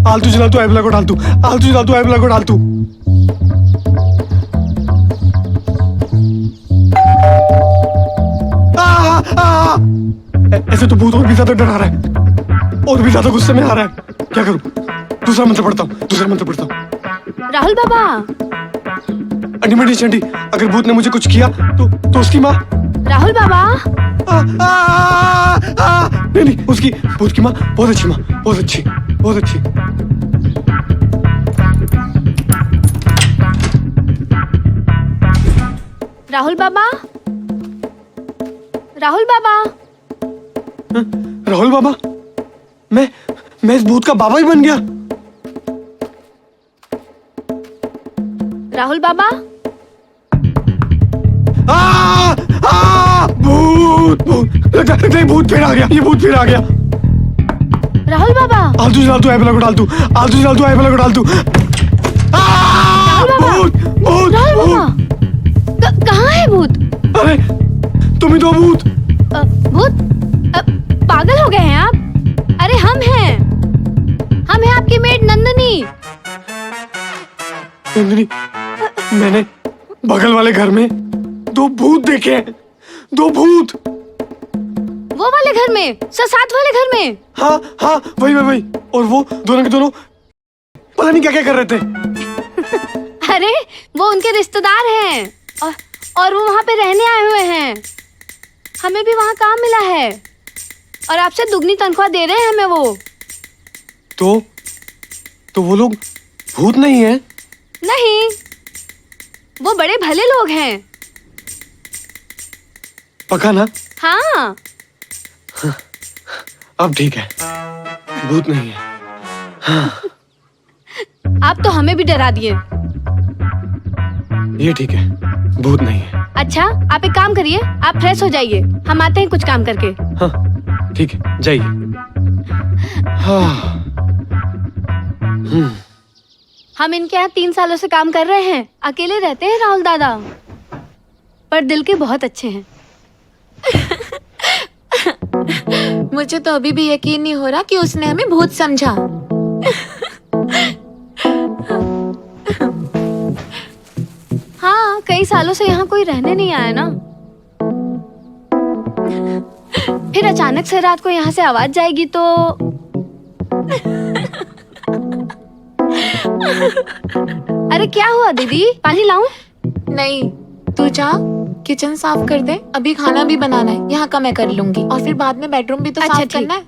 आलतू जलालतू ऐबला को डालतू, आलतू जलालतू ऐबला को डालतू। ऐसे तो भूत और भी ज्यादा डरा रहा है, और भी ज्यादा गुस्से में आ रहा है। क्या करूं? दूसरा मंत्र पढ़ता हूँ, दूसरा मंत्र पढ़ता हूँ। राहुल बाबा। अंटी मंटी चंटी, अगर भूत ने मुझे कुछ किया तो उसकी माँ। राहुल बाबा। नहीं, उसकी भूत की माँ बहुत अच्छी, माँ बहुत अच्छी, बहुत अच्छी। राहुल बाबा, राहुल बाबा। राहुल बाबा, मैं इस भूत का बाबा ही बन गया। राहुल बाबा। भूत नहीं, भूत फिर आ गया, ये भूत फिर आ गया। राहुल बाबा। आलतू जलालतू ऐबला को डालतू, आलतू जलालतू ऐबला को डालतू। भूत भूत राहुल बाबा, कहाँ है भूत? अरे तुम ही तो भूत। भूत? पागल हो गए हैं आप? अरे हम हैं आपकी मेड नंदनी। नंदनी, मैंने बगल वाले घर में 2 भूत देखे हैं, 2 भूत। वो वाले घर में, साथ वाले घर में। हाँ वही। और वो दोनों के दोनों पता नहीं क्या क्या कर रहे थे। अरे वो उनके रिश्तेदार हैं और वो वहाँ पे रहने आए हुए हैं। हमें भी वहाँ काम मिला है और आपसे दुगनी तनख्वाह दे रहे हैं हमें वो। तो वो लोग भूत नहीं है? नहीं, वो बड़े भले लोग हैं। पक्का ना? हाँ। अब ठीक है, भूत नहीं है। हाँ। आप तो हमें भी डरा दिए। ये ठीक है, भूत नहीं है। अच्छा, आप एक काम करिए, आप फ्रेश हो जाइए, हम आते हैं कुछ काम करके। हाँ ठीक है, जाइए। हाँ। हम इनके यहाँ 3 सालों से काम कर रहे हैं। अकेले रहते हैं राहुल दादा, पर दिल के बहुत अच्छे हैं। मुझे तो अभी भी यकीन नहीं हो रहा कि उसने हमें भूत समझा। हाँ, कई सालों से यहाँ कोई रहने नहीं आया ना। फिर अचानक से रात को यहाँ से आवाज जाएगी तो अरे क्या हुआ दीदी, पानी लाऊं? नहीं, तू जा किचन साफ कर दे, अभी खाना भी बनाना है, यहाँ का मैं कर लूंगी और फिर बाद में बेडरूम भी तो अच्छा, साफ करना है।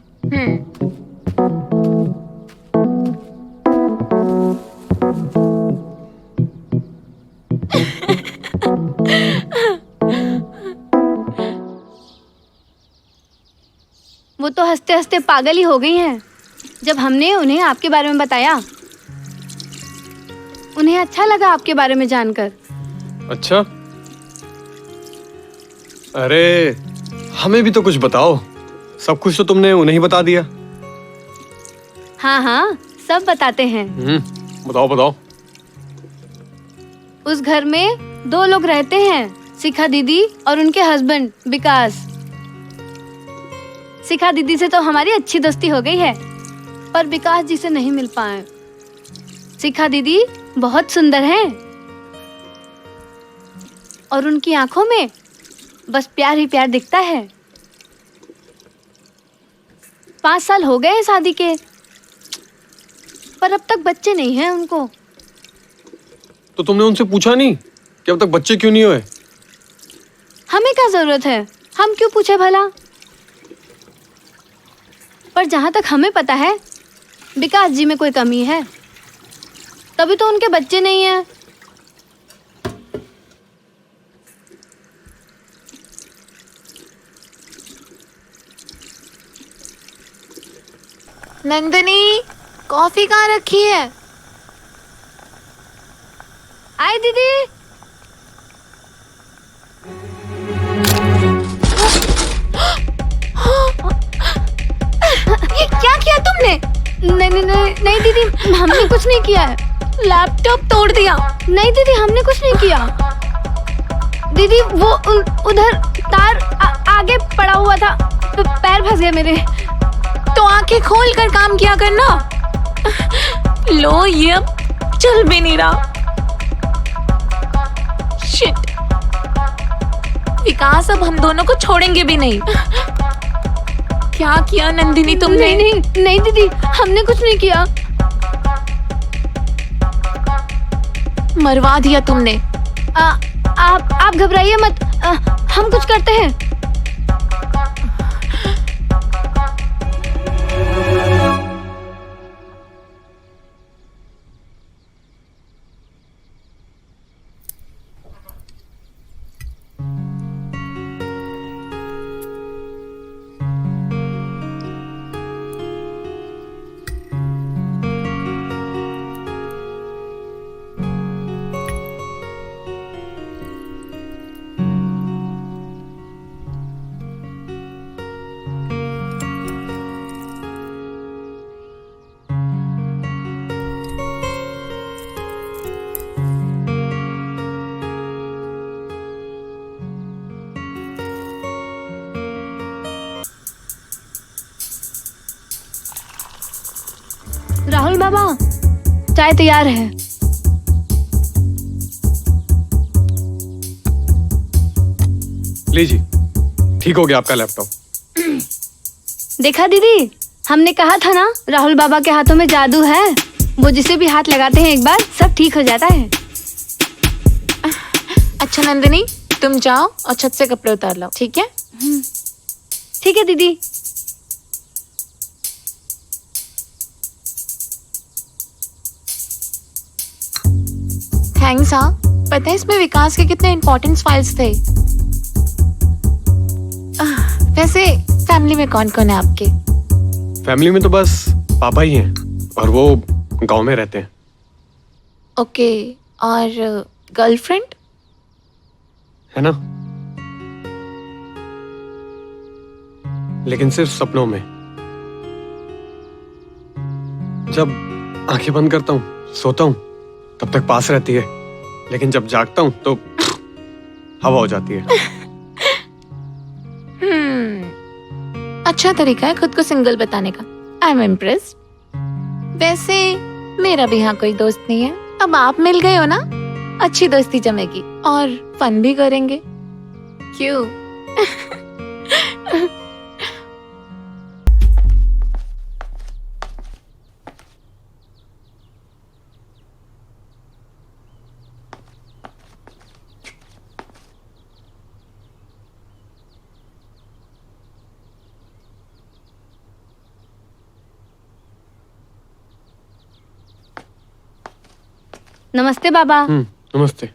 वो तो हंसते हंसते पागल ही हो गई हैं। जब हमने उन्हें आपके बारे में बताया, उन्हें अच्छा लगा आपके बारे में जानकर। अच्छा, अरे हमें भी तो कुछ बताओ। सब कुछ तो तुमने उन्हें ही बता दिया। हाँ, सब बताते हैं। बताओ। उस घर में 2 लोग रहते हैं, शिखा दीदी और उनके हस्बैंड विकास। शिखा दीदी से तो हमारी अच्छी दोस्ती हो गई है, पर विकास जी से नहीं मिल पाए। शिखा दीदी बहुत सुंदर हैं और उनकी आंखों में बस प्यार ही प्यार दिखता है। 5 साल हो गए शादी के, पर अब तक बच्चे नहीं हैं उनको। तो तुमने उनसे पूछा नहीं कि अब तक बच्चे क्यों नहीं हुए? हमें क्या जरूरत है, हम क्यों पूछे भला। पर जहां तक हमें पता है, विकास जी में कोई कमी है, तभी तो उनके बच्चे नहीं हैं। नंदनी, कॉफी कहाँ रखी है? आए दीदी। ये क्या किया तुमने? नहीं दीदी, हमने कुछ नहीं किया है। लैपटॉप तोड़ दिया। नहीं दीदी, हमने कुछ नहीं किया। दीदी वो उधर तार आगे पड़ा हुआ था, पैर फंस गए मेरे। तो आंखें खोल कर काम किया करना। लो, ये अब चल भी नहीं रहा। शिट, विकास अब हम दोनों को छोड़ेंगे भी नहीं। क्या किया नंदिनी तुमने? नहीं नहीं नहीं दीदी, हमने कुछ नहीं किया। मरवा दिया तुमने। आप घबराइए मत, हम कुछ करते हैं। राहुल बाबा, चाय तैयार है। लीजिए, ठीक हो गया आपका लैपटॉप। देखा दीदी, हमने कहा था ना राहुल बाबा के हाथों में जादू है। वो जिसे भी हाथ लगाते हैं एक बार सब ठीक हो जाता है। अच्छा नंदिनी, तुम जाओ और छत से कपड़े उतार लो, ठीक है? ठीक है दीदी। थैंक्स। हाँ, पता है इसमें विकास के कितने इम्पोर्टेंट फाइल्स थे। वैसे फैमिली में कौन कौन है आपके? फैमिली में तो बस पापा ही हैं और वो गांव में रहते हैं। ओके, और गर्लफ्रेंड? है ना, लेकिन सिर्फ सपनों में। जब आंखें बंद करता हूँ, सोता हूँ, तब तक पास रहती है, लेकिन जब जागता हूँ तो हवा हो जाती है। अच्छा तरीका है खुद को सिंगल बताने का। I am impressed. वैसे मेरा भी यहाँ कोई दोस्त नहीं है। अब आप मिल गए हो ना, अच्छी दोस्ती जमेगी और फन भी करेंगे। क्यों? नमस्ते बाबा। नमस्ते।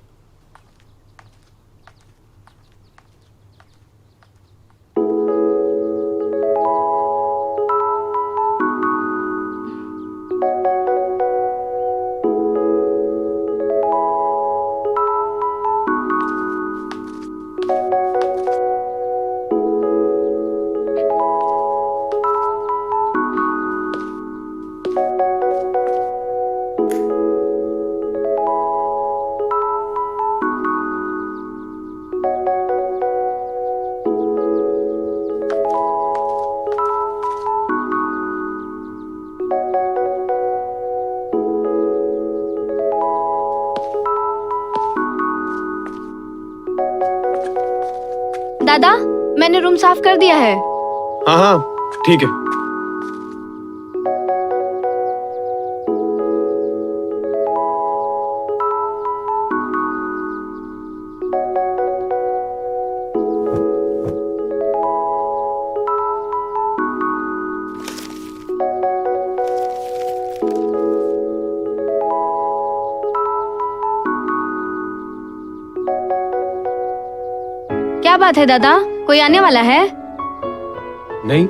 दादा, मैंने रूम साफ कर दिया है। हाँ हाँ, ठीक है। क्या बात है दादा, कोई आने वाला है? नहीं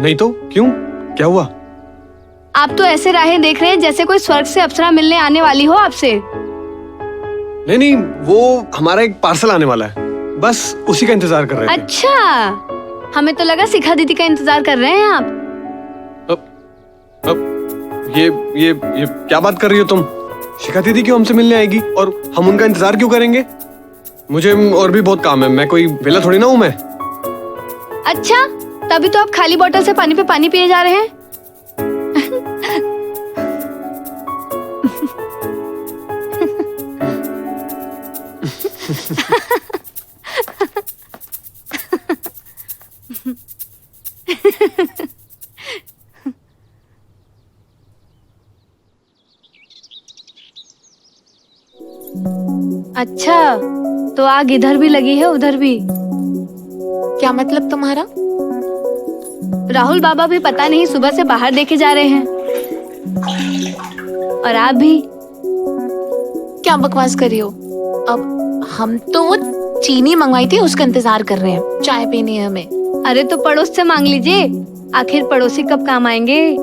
नहीं तो क्यों, क्या हुआ? आप तो ऐसे राहें देख रहे हैं जैसे कोई स्वर्ग से अप्सरा मिलने आने वाली हो आपसे। नहीं नहीं, वो हमारा एक पार्सल आने वाला है, बस उसी का इंतजार कर रहे थे। अच्छा, हमें तो लगा शिखा दीदी का इंतजार कर रहे हैं आप। अब ये क्या बात कर रही हो तुम? शिखा दीदी क्यों हमसे मिलने आएगी और हम उनका इंतजार क्यों करेंगे? मुझे और भी बहुत काम है, मैं कोई वेला थोड़ी ना हूँ मैं। अच्छा, तभी तो आप खाली बोतल से पानी पे पानी पिए जा रहे हैं। अच्छा, तो आग इधर भी लगी है उधर भी। क्या मतलब तुम्हारा? राहुल बाबा भी पता नहीं सुबह से बाहर देखे जा रहे हैं, और आप भी। क्या बकवास कर रही हो? अब हम तो वो चीनी मंगवाई थी, उसका इंतजार कर रहे हैं, चाय पीनी है हमें। अरे तो पड़ोस से मांग लीजिए, आखिर पड़ोसी कब काम आएंगे।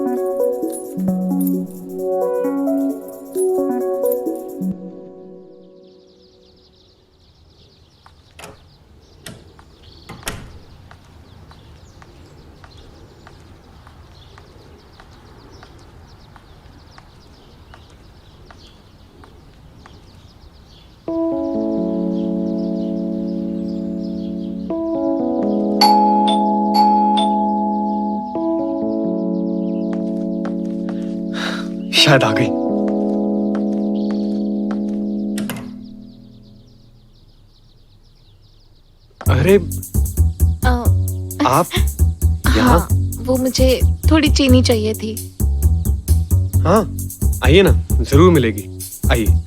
शायद आ गई। अरे आप यहाँ? हाँ, वो मुझे थोड़ी चीनी चाहिए थी। हाँ, आइए ना, जरूर मिलेगी, आइए।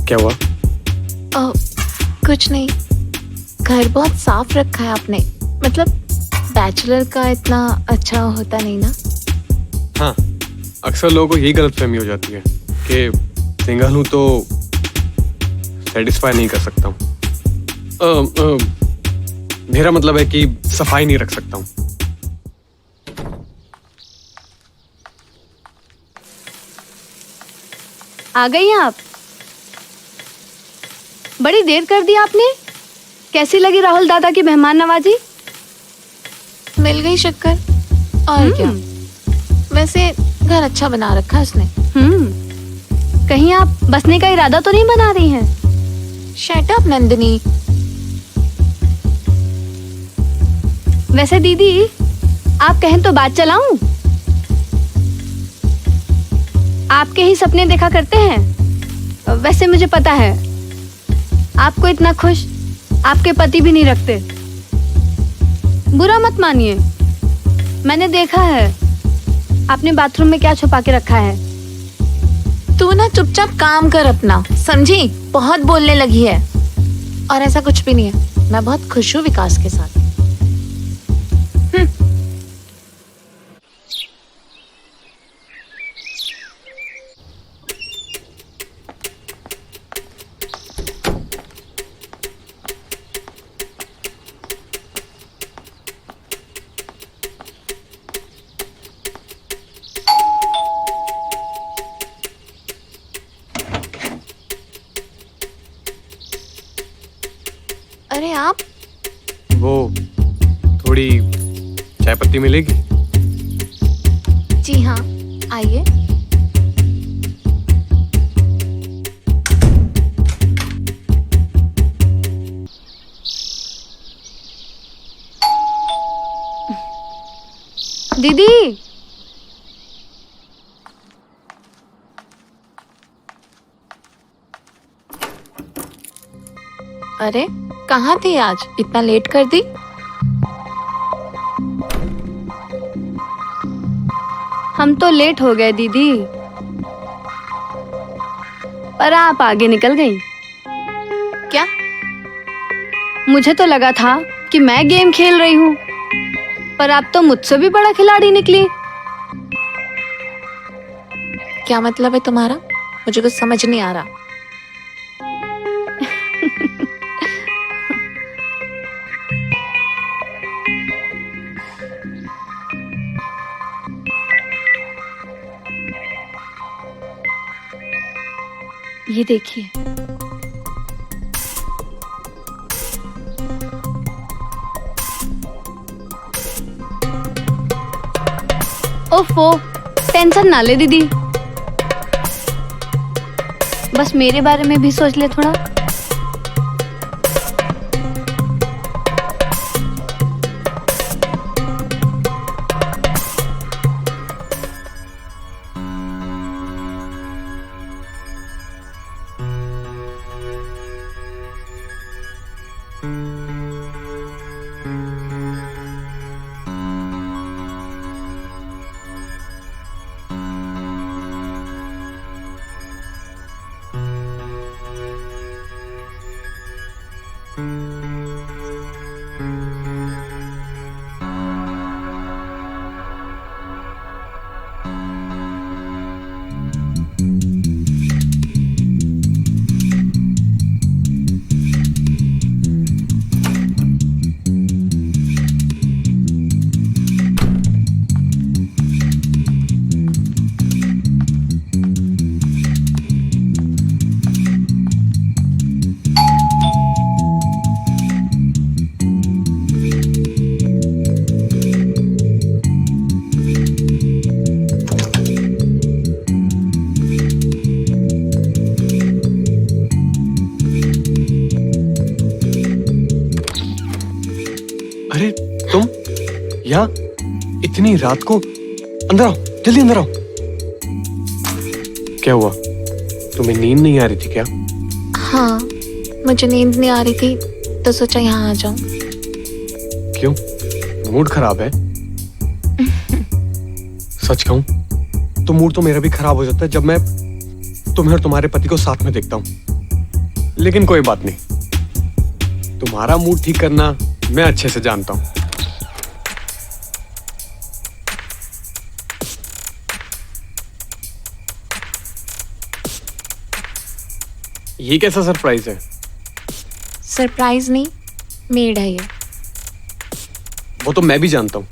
क्या हुआ? कुछ नहीं, घर बहुत साफ रखा है आपने। मतलब बैचलर का इतना अच्छा होता नहीं ना। हाँ, अक्सर लोगों को यही गलतफहमी हो जाती है कि सिंगल हूं तो सेटिस्फाई नहीं कर सकता हूँ। मेरा मतलब है कि सफाई नहीं रख सकता हूँ। आ गई आप? बड़ी देर कर दी आपने। कैसी लगी राहुल दादा की मेहमान नवाजी? मिल गई शक्कर, और क्या। वैसे घर अच्छा बना रखा है उसने। कहीं आप बसने का इरादा तो नहीं बना रही हैं? Shut up Nandini. वैसे दीदी, आप कहें तो बात चलाऊं? आपके ही सपने देखा करते हैं। वैसे मुझे पता है आपको इतना खुश आपके पति भी नहीं रखते। बुरा मत मानिए, मैंने देखा है आपने बाथरूम में क्या छुपा के रखा है। तू ना चुपचाप काम कर अपना, समझी? बहुत बोलने लगी है। और ऐसा कुछ भी नहीं है, मैं बहुत खुश हूँ विकास के साथ। अरे आप? वो थोड़ी चाय पत्ती मिलेगी? जी हाँ, आइए। दीदी, अरे कहाँ थी आज? इतना लेट कर दी। हम तो लेट हो गए दीदी, पर आप आगे निकल गई। क्या? मुझे तो लगा था कि मैं गेम खेल रही हूँ, पर आप तो मुझसे भी बड़ा खिलाड़ी निकली। क्या मतलब है तुम्हारा? मुझे कुछ समझ नहीं आ रहा। ये देखिए, ओफो, टेंशन ना ले दीदी, बस मेरे बारे में भी सोच ले थोड़ा। अरे तुम यहाँ इतनी रात को? अंदर आओ, जल्दी अंदर आओ। क्या हुआ, तुम्हें नींद नहीं आ रही थी क्या? हाँ, मुझे नींद नहीं आ रही थी तो सोचा यहाँ आ जाऊं। क्यों, मूड खराब है? सच कहूं तो मूड तो मेरा भी खराब हो जाता है जब मैं तुम्हें और तुम्हारे पति को साथ में देखता हूं। लेकिन कोई बात नहीं, तुम्हारा मूड ठीक करना मैं अच्छे से जानता हूं। ये कैसा सरप्राइज है? सरप्राइज नहीं, मेड है ये। वो तो मैं भी जानता हूं।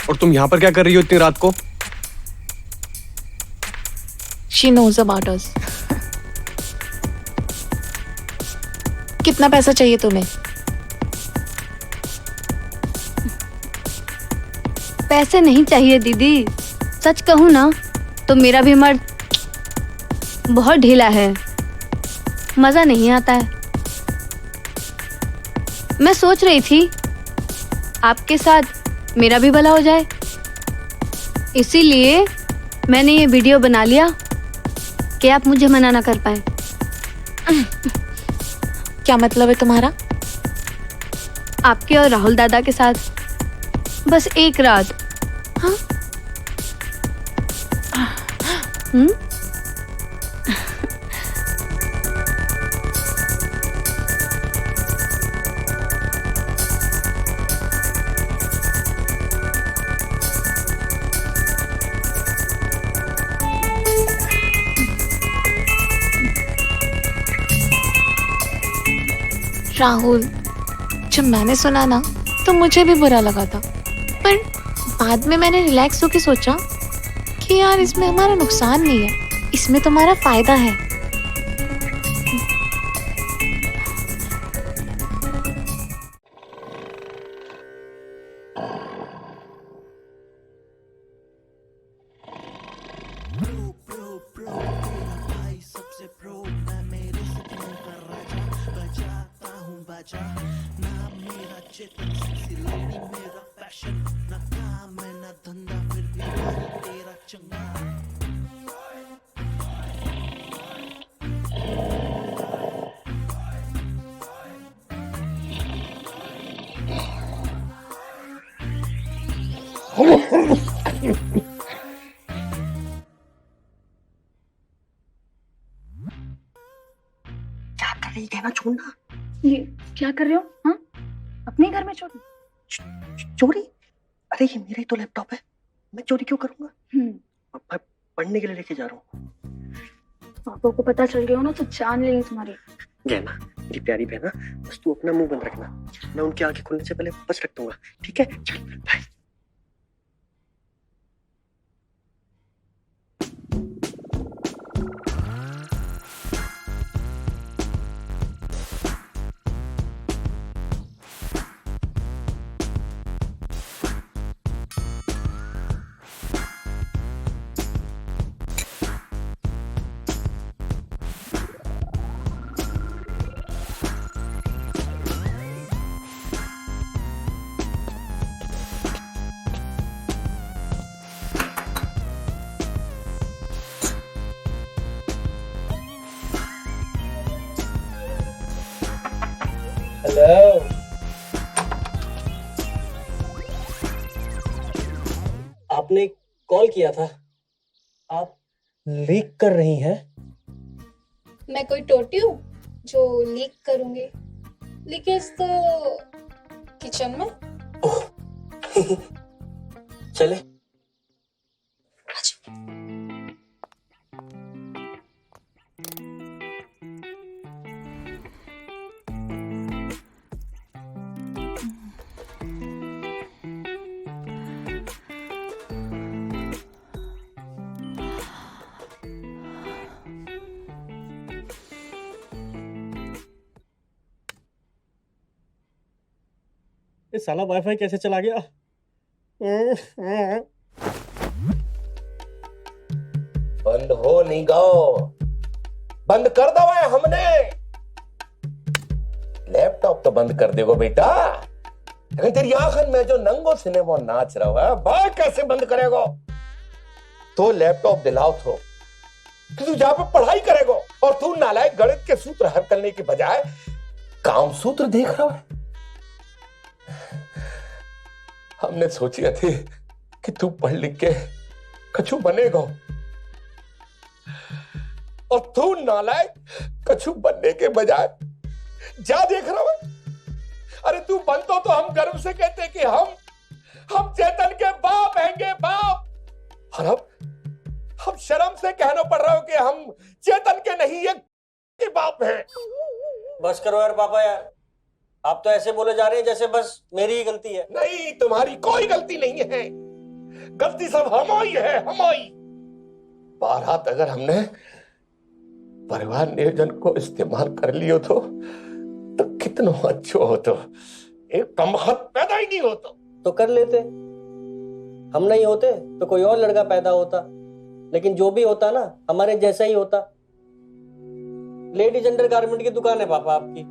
और तुम यहां पर क्या कर रही हो इतनी रात को? She knows about us. कितना पैसा चाहिए तुम्हें? पैसे नहीं चाहिए दीदी, सच कहूँ ना तो मेरा भी मर्द बहुत ढीला है, मजा नहीं आता है। मैं सोच रही थी आपके साथ मेरा भी भला हो जाए, इसीलिए मैंने ये वीडियो बना लिया कि आप मुझे मना ना कर पाए। क्या मतलब है तुम्हारा? आपके और राहुल दादा के साथ बस एक रात। हाँ? राहुल, जब मैंने सुना ना तो मुझे भी बुरा लगा था, पर बाद में मैंने रिलैक्स होकर सोचा कि यार इसमें हमारा नुकसान नहीं है, इसमें तुम्हारा फायदा है। क्या कर रही, कहना छोड़ना। ये क्या कर रहे हो? हाँ, अपने घर में चोरी? चोरी? अरे ये मेरा ही तो लैपटॉप है, मैं चोरी क्यों करूंगा? मैं पढ़ने के लिए लेके जा रहा हूँ। पापा को पता चल गया हो ना तो जान लेंगे तुम्हारी। गहना, मेरी प्यारी बहना, बस तू अपना मुंह बंद रखना, मैं उनकी आंखें खुलने से पहले वापस रख दूंगा, ठीक है? चल बाय। आपने कॉल किया था। आप लीक कर रही हैं। मैं कोई टोटी हूँ जो लीक करूंगी? लीकेज तो किचन में। चले। ये साला वाईफाई कैसे चला गया? बंद हो नहीं गो, बंद कर दवा है हमने। लैपटॉप तो बंद कर देगो बेटा, लेकिन तेरी आंखन में जो नंगो सिनेमा नाच रहा है वह कैसे बंद करेगो? तो लैपटॉप दिलाओ तो कि तू जहां पे पढ़ाई करेगो, और तू नालायक गणित के सूत्र हल करने के बजाय काम सूत्र देख रहा है। हमने सोची थी कि तू पढ़ लिख के कछु बनेगा, और तू नालायक कछु बनने के बजाय जा देख रहा है। अरे तू बनतो तो हम गर्व से कहते कि हम चेतन के बाप हैंगे, बाप। और अब हम शर्म से कहना पड़ रहा हो कि हम चेतन के नहीं, ये के बाप हैं। बस करो यार पापा यार, आप तो ऐसे बोले जा रहे हैं जैसे बस मेरी ही गलती है। नहीं, तुम्हारी कोई गलती नहीं है, गलती सब हमारी है, हमारी। बारात अगर हमने परिवार नियोजन को इस्तेमाल कर लियो तो कितना अच्छो होतो, एक कमबख्त पैदा ही नहीं होता। तो कर लेते, हम नहीं होते तो कोई और लड़का पैदा होता, लेकिन जो भी होता ना हमारे जैसा ही होता। लेडीज अंडर गारमेंट की दुकान है पापा आपकी,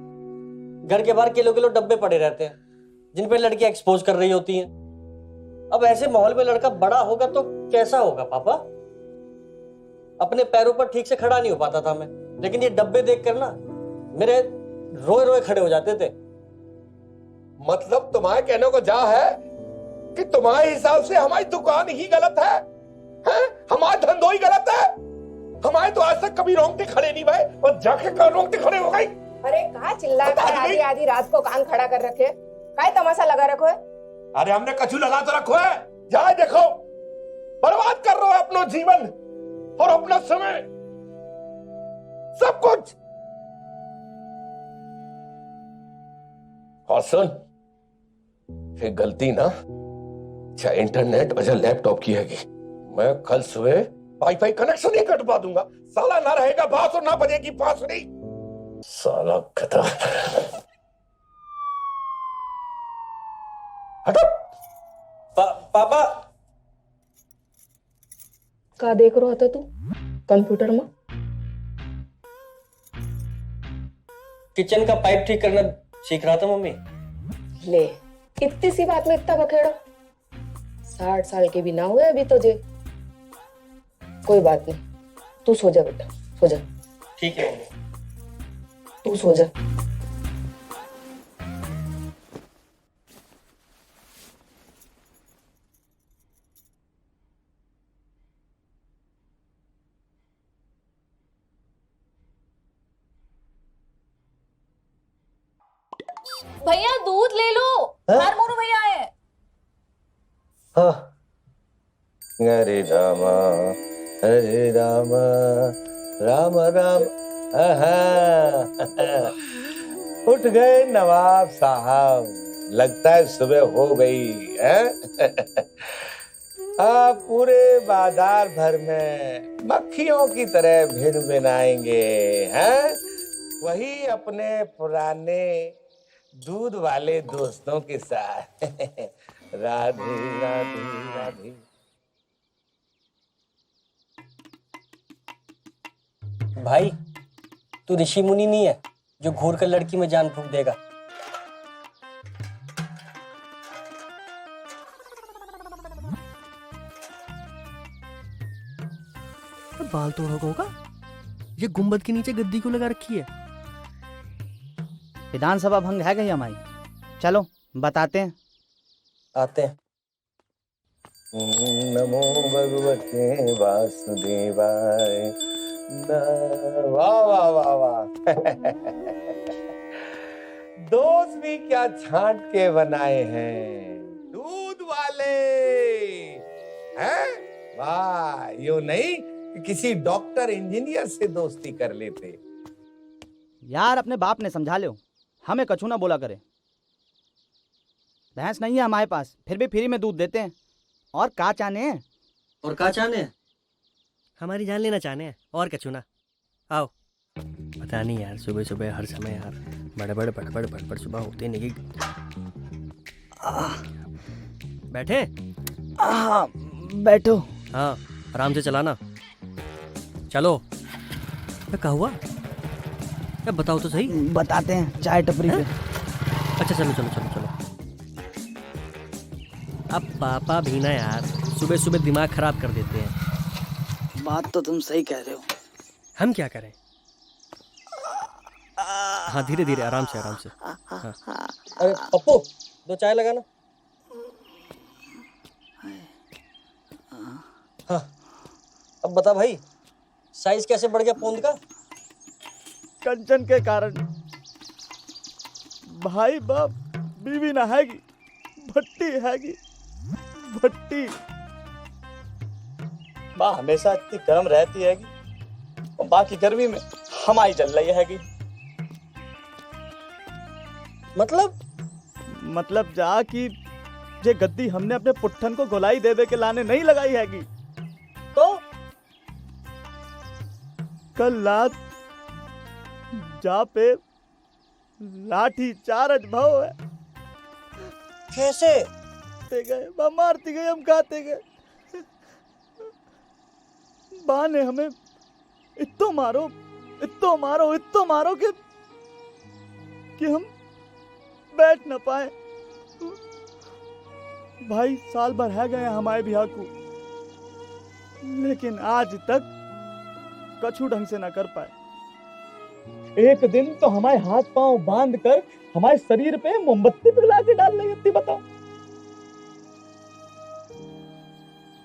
घर के बाहर किलो किलो डब्बे पड़े रहते हैं जिन पे लड़कियां एक्सपोज कर रही होती हैं। अब ऐसे माहौल में लड़का बड़ा होगा तो कैसा होगा पापा? अपने पैरों पर ठीक से खड़ा नहीं हो पाता था मैं, लेकिन ये डब्बे देखकर ना मेरे रोए रोए खड़े हो जाते थे। मतलब तुम्हारे कहने को जा है कि तुम्हारे हिसाब से हमारी दुकान ही गलत है, हैं? हमारा धंधो ही गलत है। हमारे तो आज तक कभी रोंगटे खड़े नहीं भाई, और जाके कल रोंगटे खड़े हो गई। अरे कहाँ चिल्ला कर आधी आधी रात को कान खड़ा कर रखे, काय तमाशा लगा रखो है? अरे हमने कछु लगा तो रखो है, जाए देखो। बर्बाद कर रहे हो अपना जीवन और अपना समय, सब कुछ। और सुन, ये गलती ना चाहे इंटरनेट और चाहे लैपटॉप की हैगी। मैं कल सुबह वाईफाई कनेक्शन ही कटवा दूंगा। साला ना रहेगा बांस और ना बजेगी बांसुरी। साला गधा। हटो। पापा का देख रहा था तू कंप्यूटर में? किचन का पाइप ठीक करना सीख रहा था मम्मी। ले, इतनी सी बात में इतना बखेड़ा? 60 साल के भी ना हुए अभी तो जे। कोई बात नहीं, तू सो जा बेटा, सो जा। ठीक है मम्मी। तू सो जा। भैया दूध ले लो, बाहर मोनू भैया आए। हाँ। हरे रामा हरे रामा राम राम। उठ गए नवाब साहब, लगता है सुबह हो गई है। आप पूरे बाजार भर में मक्खियों की तरह भिन भिनाएंगे, हैं? वही अपने पुराने दूध वाले दोस्तों के साथ। राधे राधे राधे। भाई तू ऋषि मुनि नहीं है जो घूर कर लड़की में जान फूंक देगा। बाल तोड़ोगे होगा? ये गुंबद के नीचे गद्दी क्यों लगा रखी है? विधानसभा भंग है कहीं हमारी? चलो बताते हैं। आते हैं। नमो भगवते वासुदेवाय। वाह वाह वाह वाह। दोस्त भी क्या छांट के बनाए हैं, दूध वाले हैं। वाह, यूं नहीं कि किसी डॉक्टर इंजीनियर से दोस्ती कर लेते। यार अपने बाप ने समझा लो, हमें कछू ना बोला करे। भैंस नहीं है हमारे पास, फिर भी फ्री में दूध देते हैं। और का चाहने हैं? और का चाहने हैं? हमारी जान लेना चाहने हैं और क्या चुना। आओ। पता नहीं यार, सुबह सुबह हर समय यार बड़बड़ बड़बड़ बड़बड़ सुबह होते नहीं। बैठे? बैठो। हाँ आराम से चलाना। चलो। क्या हुआ? क्या बताओ तो सही। बताते हैं, चाय टपरी पे। अच्छा चलो चलो चलो चलो। अब पापा भी ना यार सुबह सुबह दिमाग खराब कर देते हैं। बात तो तुम सही कह रहे हो। हम क्या करें? हाँ धीरे धीरे, आराम से आराम से। हाँ। अरे पप्पू, 2 चाय लगाना। हाँ, अब बता भाई, साइज कैसे बढ़ गया पोंद का? कंचन के कारण। भाई बाप बीवी नहाएगी, भट्टी हैगी, भट्टी। माँ हमेशा इतनी गर्म रहती हैगी और बाकी गर्मी में हमारी जल रही हैगी। मतलब जा कि ये गद्दी हमने अपने पुट्ठन को गोलाई देवे के लाने नहीं लगाई हैगी। तो कल रात जा पे लाठी चार्ज भाव है। कैसे? ते गए मारती गए, हम खाते गए। बा ने हमें इत्तो मारो इत्तो मारो इत्तो मारो कि हम बैठ न पाए। भाई साल भर है गए हमारे बिहार को, लेकिन आज तक कछु ढंग से ना कर पाए। एक दिन तो हमारे हाथ पांव बांध कर हमारे शरीर पे मोमबत्ती पिघला के डाल रही। बताओ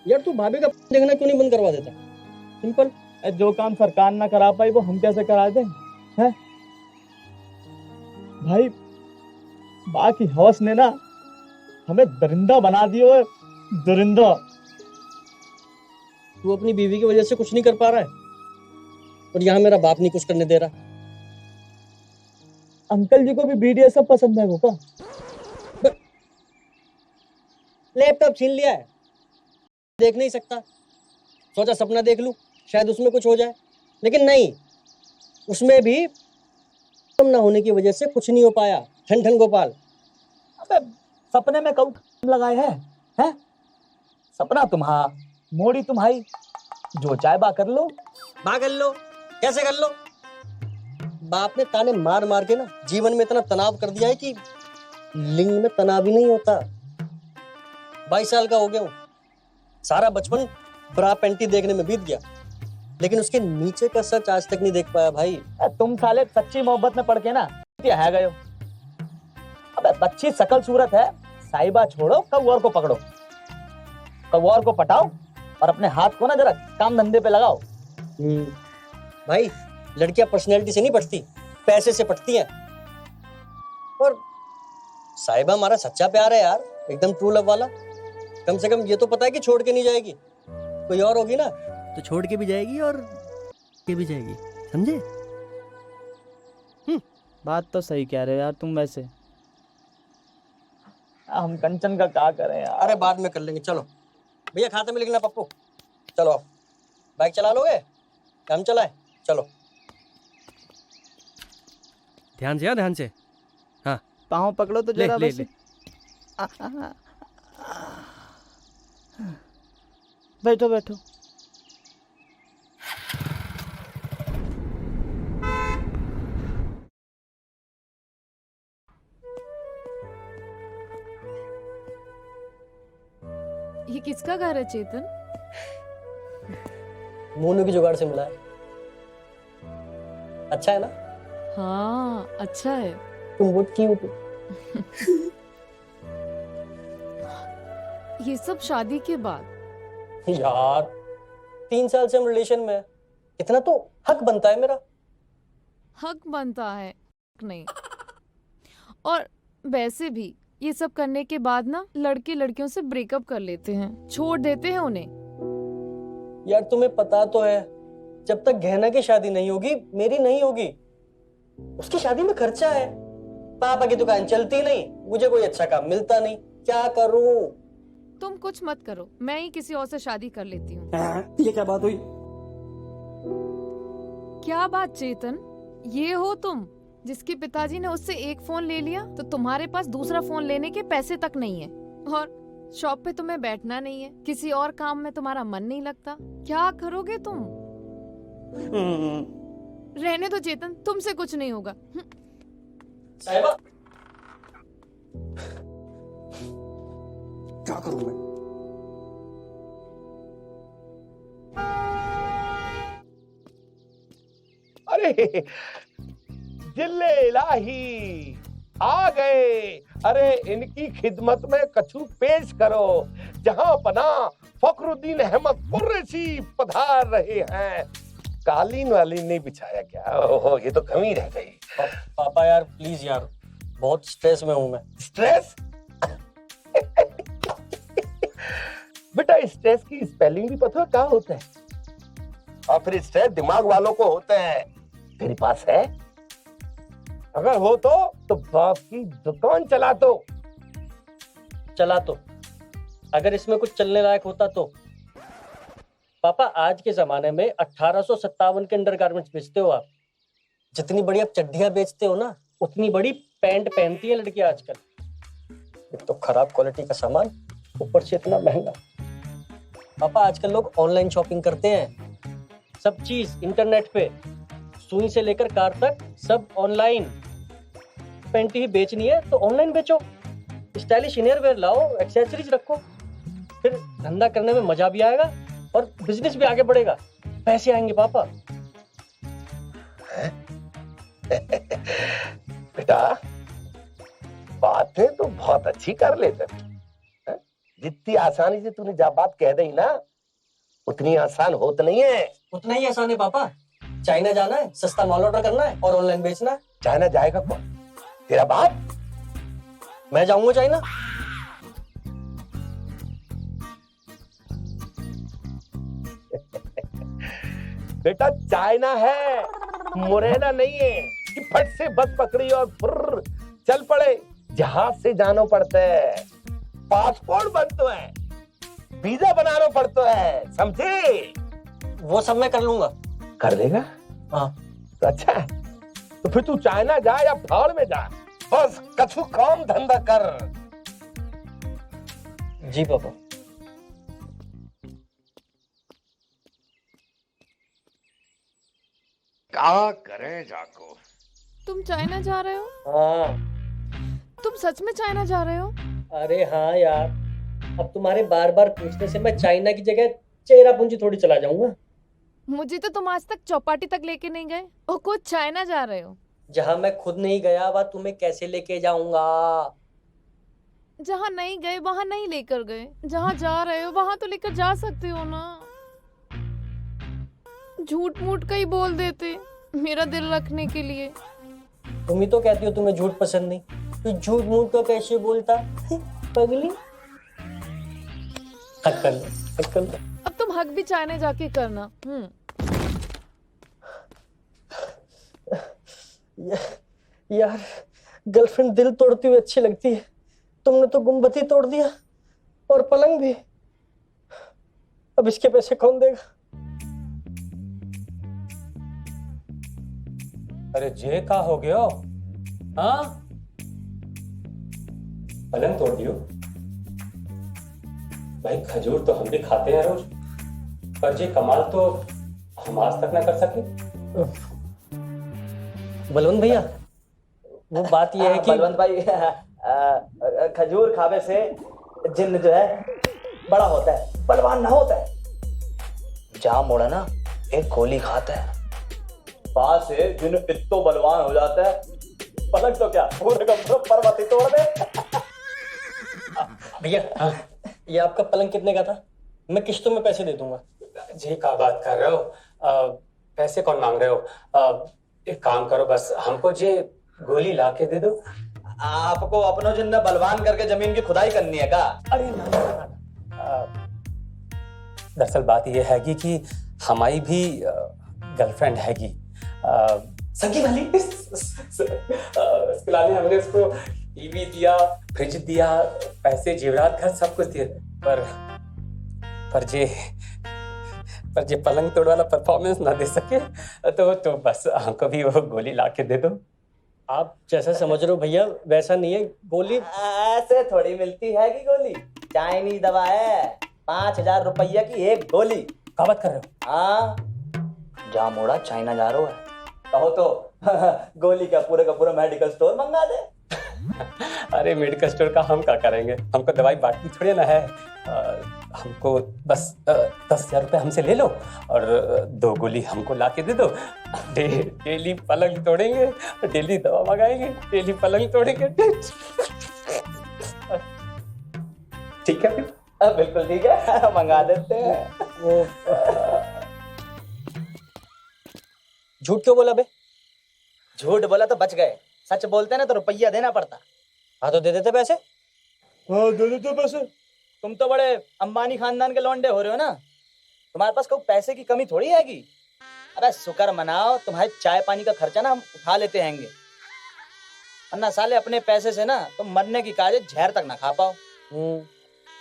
यार, तू भाभी का देखना क्यों नहीं बंद करवा देता? सिंपल। जो काम सरकार ना करा पाई वो हम कैसे करा दें? हैं भाई, बाकी हवस ने ना हमें दरिंदा बना दियो है, दरिंदा। तू अपनी बीवी की वजह से कुछ नहीं कर पा रहा है और यहाँ मेरा बाप नहीं कुछ करने दे रहा। अंकल जी को भी BDSM पसंद है वो का? लैपटॉप छीन लिया है, देख नहीं सकता। सोचा सपना देख लूं, शायद उसमें कुछ हो जाए, लेकिन नहीं, उसमें भी ना होने की वजह से कुछ नहीं हो पाया। ठन ठन गोपाल। अबे सपने में कौन लगाए हैं? सपना तुम्हारा, मोड़ी तुम्हारी, जो चाहे बा कर लो। बा कर लो? कैसे कर लो? बाप ने ताने मार मार के ना जीवन में इतना तनाव कर दिया है कि लिंग में तनाव ही नहीं होता। 22 साल का हो गया हूं, सारा बचपन ब्रा पैंटी देखने में बीत गया, लेकिन उसके नीचे का सच आज तक नहीं देख पाया भाई। तुम साले सच्ची मोहब्बत में पड़ के ना है गए हो। अबे अच्छी शकल सूरत है, साहिबा छोड़ो, कौर को पकड़ो, कौर को पटाओ और अपने हाथ को ना जरा काम धंधे पे लगाओ। भाई, लड़कियां पर्सनैलिटी से नहीं पटती, पैसे से पटती हैं। और साहिबा हमारा सच्चा प्यार है यार, एकदम ट्रू लव वाला। कम से कम ये तो पता है कि छोड़ के नहीं जाएगी, कोई और होगी ना तो छोड़ के भी जाएगी और के भी जाएगी, समझे? बात तो सही कह रहे हो यार तुम। वैसे हम कंचन का क्या करें यार? अरे बाद में कर लेंगे। चलो भैया, खाते में लिखना पप्पू। चलो आप बाइक चला लोगे? हम चलाए? चलो ध्यान से, ध्यान से। हाँ पाँव पकड़ो तो जरा। ले, ले, ले। बैठो बैठो। ये किसका घर है चेतन? मोनू की जुगाड़ से मिला है। अच्छा है ना? हाँ अच्छा है। तुम बहुत क्यूट हो। ये सब शादी के बाद। यार 3 साल से हम रिलेशन में हैं। इतना तो हक बनता है मेरा। हक बनता है नहीं। और वैसे भी ये सब करने के बाद ना लड़के लड़कियों से ब्रेकअप कर लेते हैं, छोड़ देते हैं उन्हें। यार तुम्हें पता तो है, जब तक गहना की शादी नहीं होगी मेरी नहीं होगी। उसकी शादी में खर्चा है, पापा की दुकान चलती नहीं, मुझे कोई अच्छा काम मिलता नहीं, क्या करूं? तुम कुछ मत करो, मैं ही किसी और से शादी कर लेती हूँ। ये क्या बात हुई? क्या बात चेतन, ये हो तुम जिसके पिताजी ने उससे एक फोन ले लिया तो तुम्हारे पास दूसरा फोन लेने के पैसे तक नहीं है, और शॉप पे तुम्हें बैठना नहीं है, किसी और काम में तुम्हारा मन नहीं लगता। क्या करोगे तुम? रहने दो चेतन, तुमसे कुछ नहीं होगा। साहिबा, क्या करूं मैं? अरे दिल्ले इलाही आ गए। अरे इनकी खिदमत में कछु पेश करो। जहां पना फखरुद्दीन अहमद कुरैशी पधार रहे हैं। कालीन वालीन नहीं बिछाया क्या? ओहो, ये तो कमी रह गई। पापा यार प्लीज यार, बहुत स्ट्रेस में हूं मैं। स्ट्रेस? बेटा स्ट्रेस की स्पेलिंग भी पता है क्या होता है? और फिर स्ट्रेस दिमाग वालों को होता है। तेरे पास है? अगर हो तो बाप की दुकान चला दो। चला तो, अगर इसमें कुछ चलने लायक होता तो। पापा आज के जमाने में 1857 के अंडरगारमेंट्स बेचते हो आप। जितनी बड़ी आप चड्डियां बेचते हो ना, उतनी बड़ी पैंट पहनती है लड़कियां आजकल। एक तो खराब क्वालिटी का सामान, ऊपर से इतना महंगा। पापा आजकल लोग ऑनलाइन शॉपिंग करते हैं, सब चीज इंटरनेट पे, सुई से लेकर कार तक सब ऑनलाइन। पैंट ही बेचनी है तो ऑनलाइन बेचो, स्टाइलिश इनरवेयर लाओ, एक्सेसरीज रखो, फिर धंधा करने में मजा भी आएगा और बिजनेस भी आगे बढ़ेगा, पैसे आएंगे पापा। बेटा बातें तो बहुत अच्छी कर लेते थे। जितनी आसानी से तूने जब बात कह दी ना, उतनी आसान होत नहीं है। उतना ही आसान है पापा। चाइना जाना है, सस्ता माल ऑर्डर करना है और ऑनलाइन बेचना है। चाइना जाएगा कौन? तेरा बाप? मैं जाऊंगा चाइना। बेटा चाइना है, मुरैना नहीं है कि फट से बस पकड़ी और फुर्र चल पड़े। जहाज से जाना पड़ता है, पासपोर्ट बनता है, वीजा बनाना पड़ता है, समझे? वो सब मैं कर लूंगा। कर लेगा? हाँ। तो अच्छा है, तो फिर तू चाइना जा या भाड़ में जा, बस कछु काम धंधा कर। जी पापा। क्या करें जाको? तुम चाइना जा रहे हो? हाँ। तुम सच में चाइना जा रहे हो? अरे हाँ यार, अब तुम्हारे बार बार पूछने से मैं चाइना की जगह चेरापूंजी थोड़ी चला जाऊंगा। मुझे तो तुम आज तक चौपाटी तक लेके नहीं गए और खुद चाइना जा रहे हो। जहां मैं खुद नहीं गया वहां तुम्हें कैसे लेके जाऊंगा? जहाँ नहीं गए वहां नहीं लेकर गए, जहाँ जा रहे हो वहां तो लेकर जा सकते हो ना। झूठ मूठ का ही बोल देते मेरा दिल रखने के लिए। तुम ही तो कहती हो तुम्हें झूठ पसंद नहीं, तो झूठ मूठ का कैसे बोलता पगली? हक कर लो, हक कर लो। अब तुम हक भी चाइना जाके करना। यार गर्लफ्रेंड दिल तोड़ती हुई अच्छी लगती है, तुमने तो गुम्बद ही तोड़ दिया और पलंग भी। अब इसके पैसे कौन देगा? अरे जे का हो गयो? हाँ पलंग तोड़ दियो? भाई खजूर तो हम भी खाते हैं रोज, पर जे कमाल तो हम आज तक ना कर सके। बलवंत भैया, वो बात ये है कि बलवंत भाई, खजूर खावे से जिन्न जो है बड़ा होता है, बलवान ना होता है। जहाँ मोड़ा ना एक गोली खाता है, वहां से जिन्न इत्तो बलवान हो जाता है पलंग तो क्या पूरे का पूरा पर्वत ही तोड़ दे। भैया ये आपका पलंग कितने का था? मैं किश्तों में पैसे दे दूंगा। जी क्या बात कर रहे हो? पैसे कौन मांग रहे हो? एक काम करो, बस हमको जे गोली ला के दे दो। आपको अपनों जिन्ना बलवान करके जमीन की खुदाई करनी है का? अरे ना। दरअसल बात यह हैगी कि हमारी भी गर्लफ्रेंड हैगी, सगी वाली। इसके लाने हमने उसको टीवी दिया, फ्रिज दिया, पैसे जेवरात घर सब कुछ दिए, पर जे पलंग तोड़ वाला परफॉर्मेंस ना दे सके तो बस हमको भी वो गोली ला के दे दो। आप जैसा समझ रहे हो भैया वैसा नहीं है। गोली ऐसे थोड़ी मिलती है कि गोली, चाइनीज दवा है, 5,000 रुपया की एक गोली। क्या बात कर रहे हो? हाँ, जा मोड़ा चाइना जा रहा है कहो तो गोली का पूरा मेडिकल स्टोर मंगा दे। अरे मेडिकल स्टोर का हम क्या करेंगे, हमको दवाई बांटनी थोड़ी ना है। हमको बस 10,000 रुपये हमसे ले लो और 2 गोली हमको ला के दे दो। डेली पलंग तोड़ेंगे, डेली दवा मंगाएंगे, डेली पलंग तोड़ेंगे। ठीक है फिर? बिल्कुल ठीक है, मंगा देते हैं। वो झूठ क्यों बोला बे? झूठ बोला तो बच गए, सच बोलते ना तो रुपया देना पड़ता। हाँ तो दे देते पैसे। हाँ दे देते पैसे। तुम तो बड़े अंबानी खानदान के लौंडे हो रहे हो ना, तुम्हारे पास कोई पैसे की कमी थोड़ी हैगी। अबे शुक्र मनाओ, तुम्हारे चाय पानी का खर्चा ना हम उठा लेते हैंगे, वरना साले अपने पैसे से ना तुम मरने की काजे जहर तक ना खा पाओ।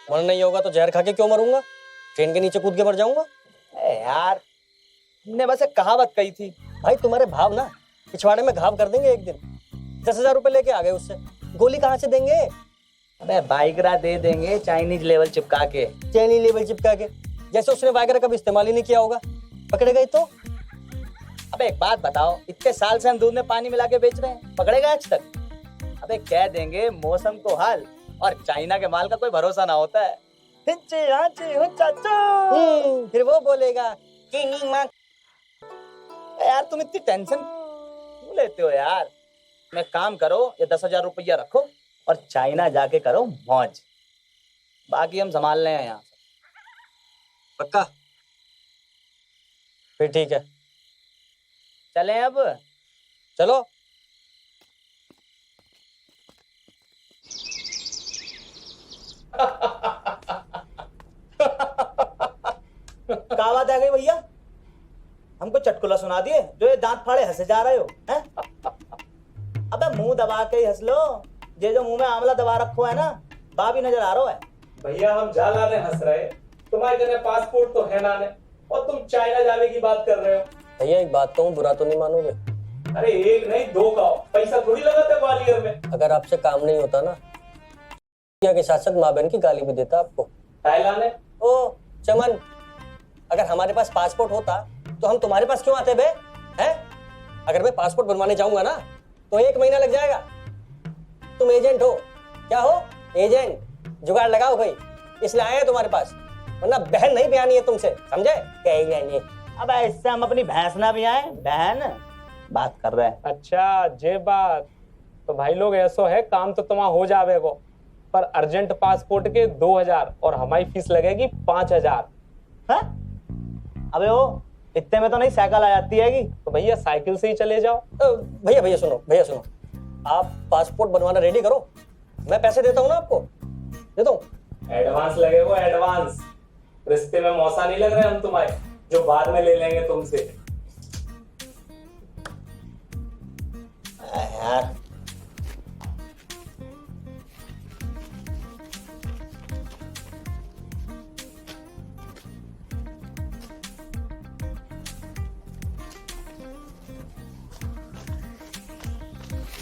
मरना ही होगा तो जहर खा के क्यों मरूंगा? ट्रेन के नीचे कूद के मर जाऊंगा। यार तुमने बस एक कहावत कही थी। भाई तुम्हारे भाव ना पिछवाड़े में घाव कर देंगे एक दिन। 10,000 रुपए लेके आ गए, उससे गोली कहाँ से देंगे? अबे वाइग्रा दे देंगे, चाइनीज लेवल चिपका के। चाइनीज लेवल चिपका के? जैसे उसने वाइग्रा कभी इस्तेमाल ही नहीं किया होगा, पकड़े गए तो? अबे एक बात बताओ, इतने साल से हम दूध में पानी मिला के बेच रहे हैं, पकड़ेगा आज तक? अबे कह देंगे मौसम को हाल, और चाइना के माल का कोई भरोसा ना होता है। फिर वो बोलेगा यार तुम इतनी टेंशन क्यों लेते हो यार? मैं काम करो, ये 10,000 रुपया रखो और चाइना जाके करो मौज, बाकी हम संभाल रहे हैं यहाँ। पक्का? फिर ठीक है, चलें अब? चलो। क्या बात आ गई भैया? हमको चटकुला सुना दिए जो ये दांत फाड़े हंसे जा रहे हो हैं? अबे मुंह दबा के ही हंस लो, ये जो मुंह में आंवला दबा रखो है ना, बाबी नजर आ रहा है। भैया हम जाला ने हंस रहे, तुम्हारे जने पासपोर्ट तो है ना ने, और तुम चाइना जाने की बात कर रहे हो। भैया एक बात कहूँ, बुरा तो नहीं मानोगे? अरे एक नहीं 2 का पैसा थोड़ी लगाते ग्वालियर में। अगर आपसे काम नहीं होता ना, के साथ साथ माँ बहन की गाली भी देता आपको। लाने ओ चमन, अगर हमारे पास पासपोर्ट होता तो हम तुम्हारे पास क्यों आते बे? हैं? अगर मैं पासपोर्ट बनवाने जाऊंगा ना तो 1 महीना लग जाएगा। तुम एजेंट हो, क्या हो? एजेंट। जुगाड़ लगाओ भाई, इसलिए आए हैं तुम्हारे पास, वरना बहन नहीं बयानी है तुमसे, समझे? कहेंगे अब इससे हम अपनी भैंस ना भी आए, बहन बात कर रहे हैं। अच्छा जे बात, तो भाई लोग ऐसो है, काम तो तुम्हारा हो जावेगो, पर अर्जेंट पासपोर्ट के 2,000 और हमारी फीस लगेगी 5,000। अबे ओ इतने में तो नहीं साइकिल आ जाती है? तो भैया साइकिल से ही चले जाओ। भैया सुनो, आप पासपोर्ट बनवाना रेडी करो, मैं पैसे देता हूँ ना आपको, देता हूँ। एडवांस लगेगा, एडवांस। रिश्ते में मौसा नहीं लग रहे हम तुम्हारे, जो बाद में ले लेंगे तुमसे। यार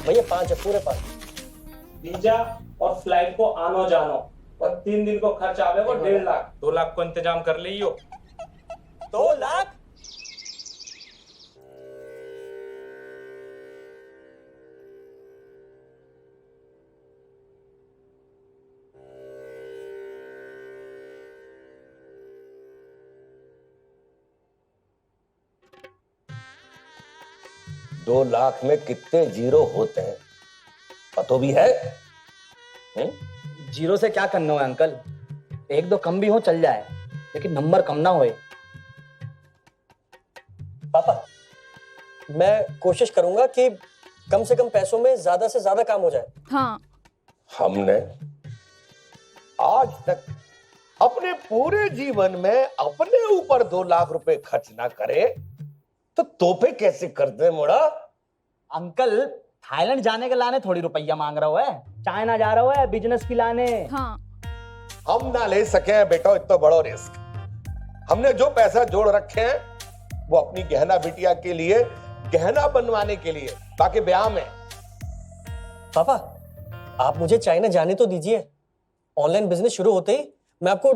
भैया 5 है, पूरे 5। वीजा और फ्लाइट को आनो जानो और 3 दिन को खर्च आवेगा 1.5 लाख। 2 लाख को इंतजाम कर लियो। 2 लाख? दो लाख में कितने जीरो होते हैं? तो भी है। जीरो से क्या करना है अंकल, एक दो कम भी हो चल जाए, लेकिन नंबर कम ना होए। पापा, मैं कोशिश करूंगा कि कम से कम पैसों में ज्यादा से ज्यादा काम हो जाए। हाँ। हमने आज तक अपने पूरे जीवन में अपने ऊपर 2 लाख रुपए खर्च ना करे तो तोहफे कैसे करते मोड़ा? अंकल थाईलैंड जाने के लाने थोड़ी रुपया मांग रहा है, चाइना जा रहा है बिजनेस की लाने। हाँ। हम ना ले सके हैं बेटा इतना बड़ा रिस्क। हमने जो पैसा जोड़ रखे हैं वो अपनी गहना बिटिया के लिए गहना बनवाने के लिए, बाकी ब्याह में। पापा, आप मुझे चाइना जाने तो दीजिए। ऑनलाइन बिजनेस शुरू होते ही मैं आपको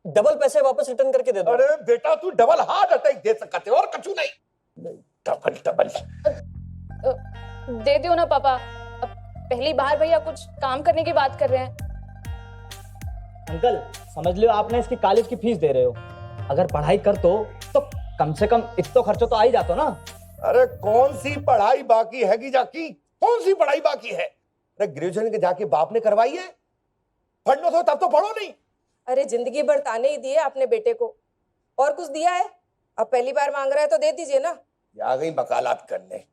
डबल पैसे वापस रिटर्न करके दे दूंगा। अरे बेटा तू डबल हार्ट अटैक दे सकते और कछु नहीं। डबल डबल दे दो ना पापा, अब पहली बार भैया कुछ काम करने की बात कर रहे हैं। अंकल समझ लो आपने इसकी कॉलेज की फीस दे रहे हो, अगर पढ़ाई कर तो कम से कम इतना खर्चा तो आ ही जाता ना। अरे कौन सी पढ़ाई बाकी है जाकी, कौन सी पढ़ाई बाकी है? अरे ग्रेजुएशन के जाके बाप ने करवाई है, पढ़ना तो तब तो पढ़ो नहीं। अरे जिंदगी भर ताने ही दिए अपने बेटे को, और कुछ दिया है? अब पहली बार मांग रहा है तो दे दीजिए ना। आ गई वकालत करने।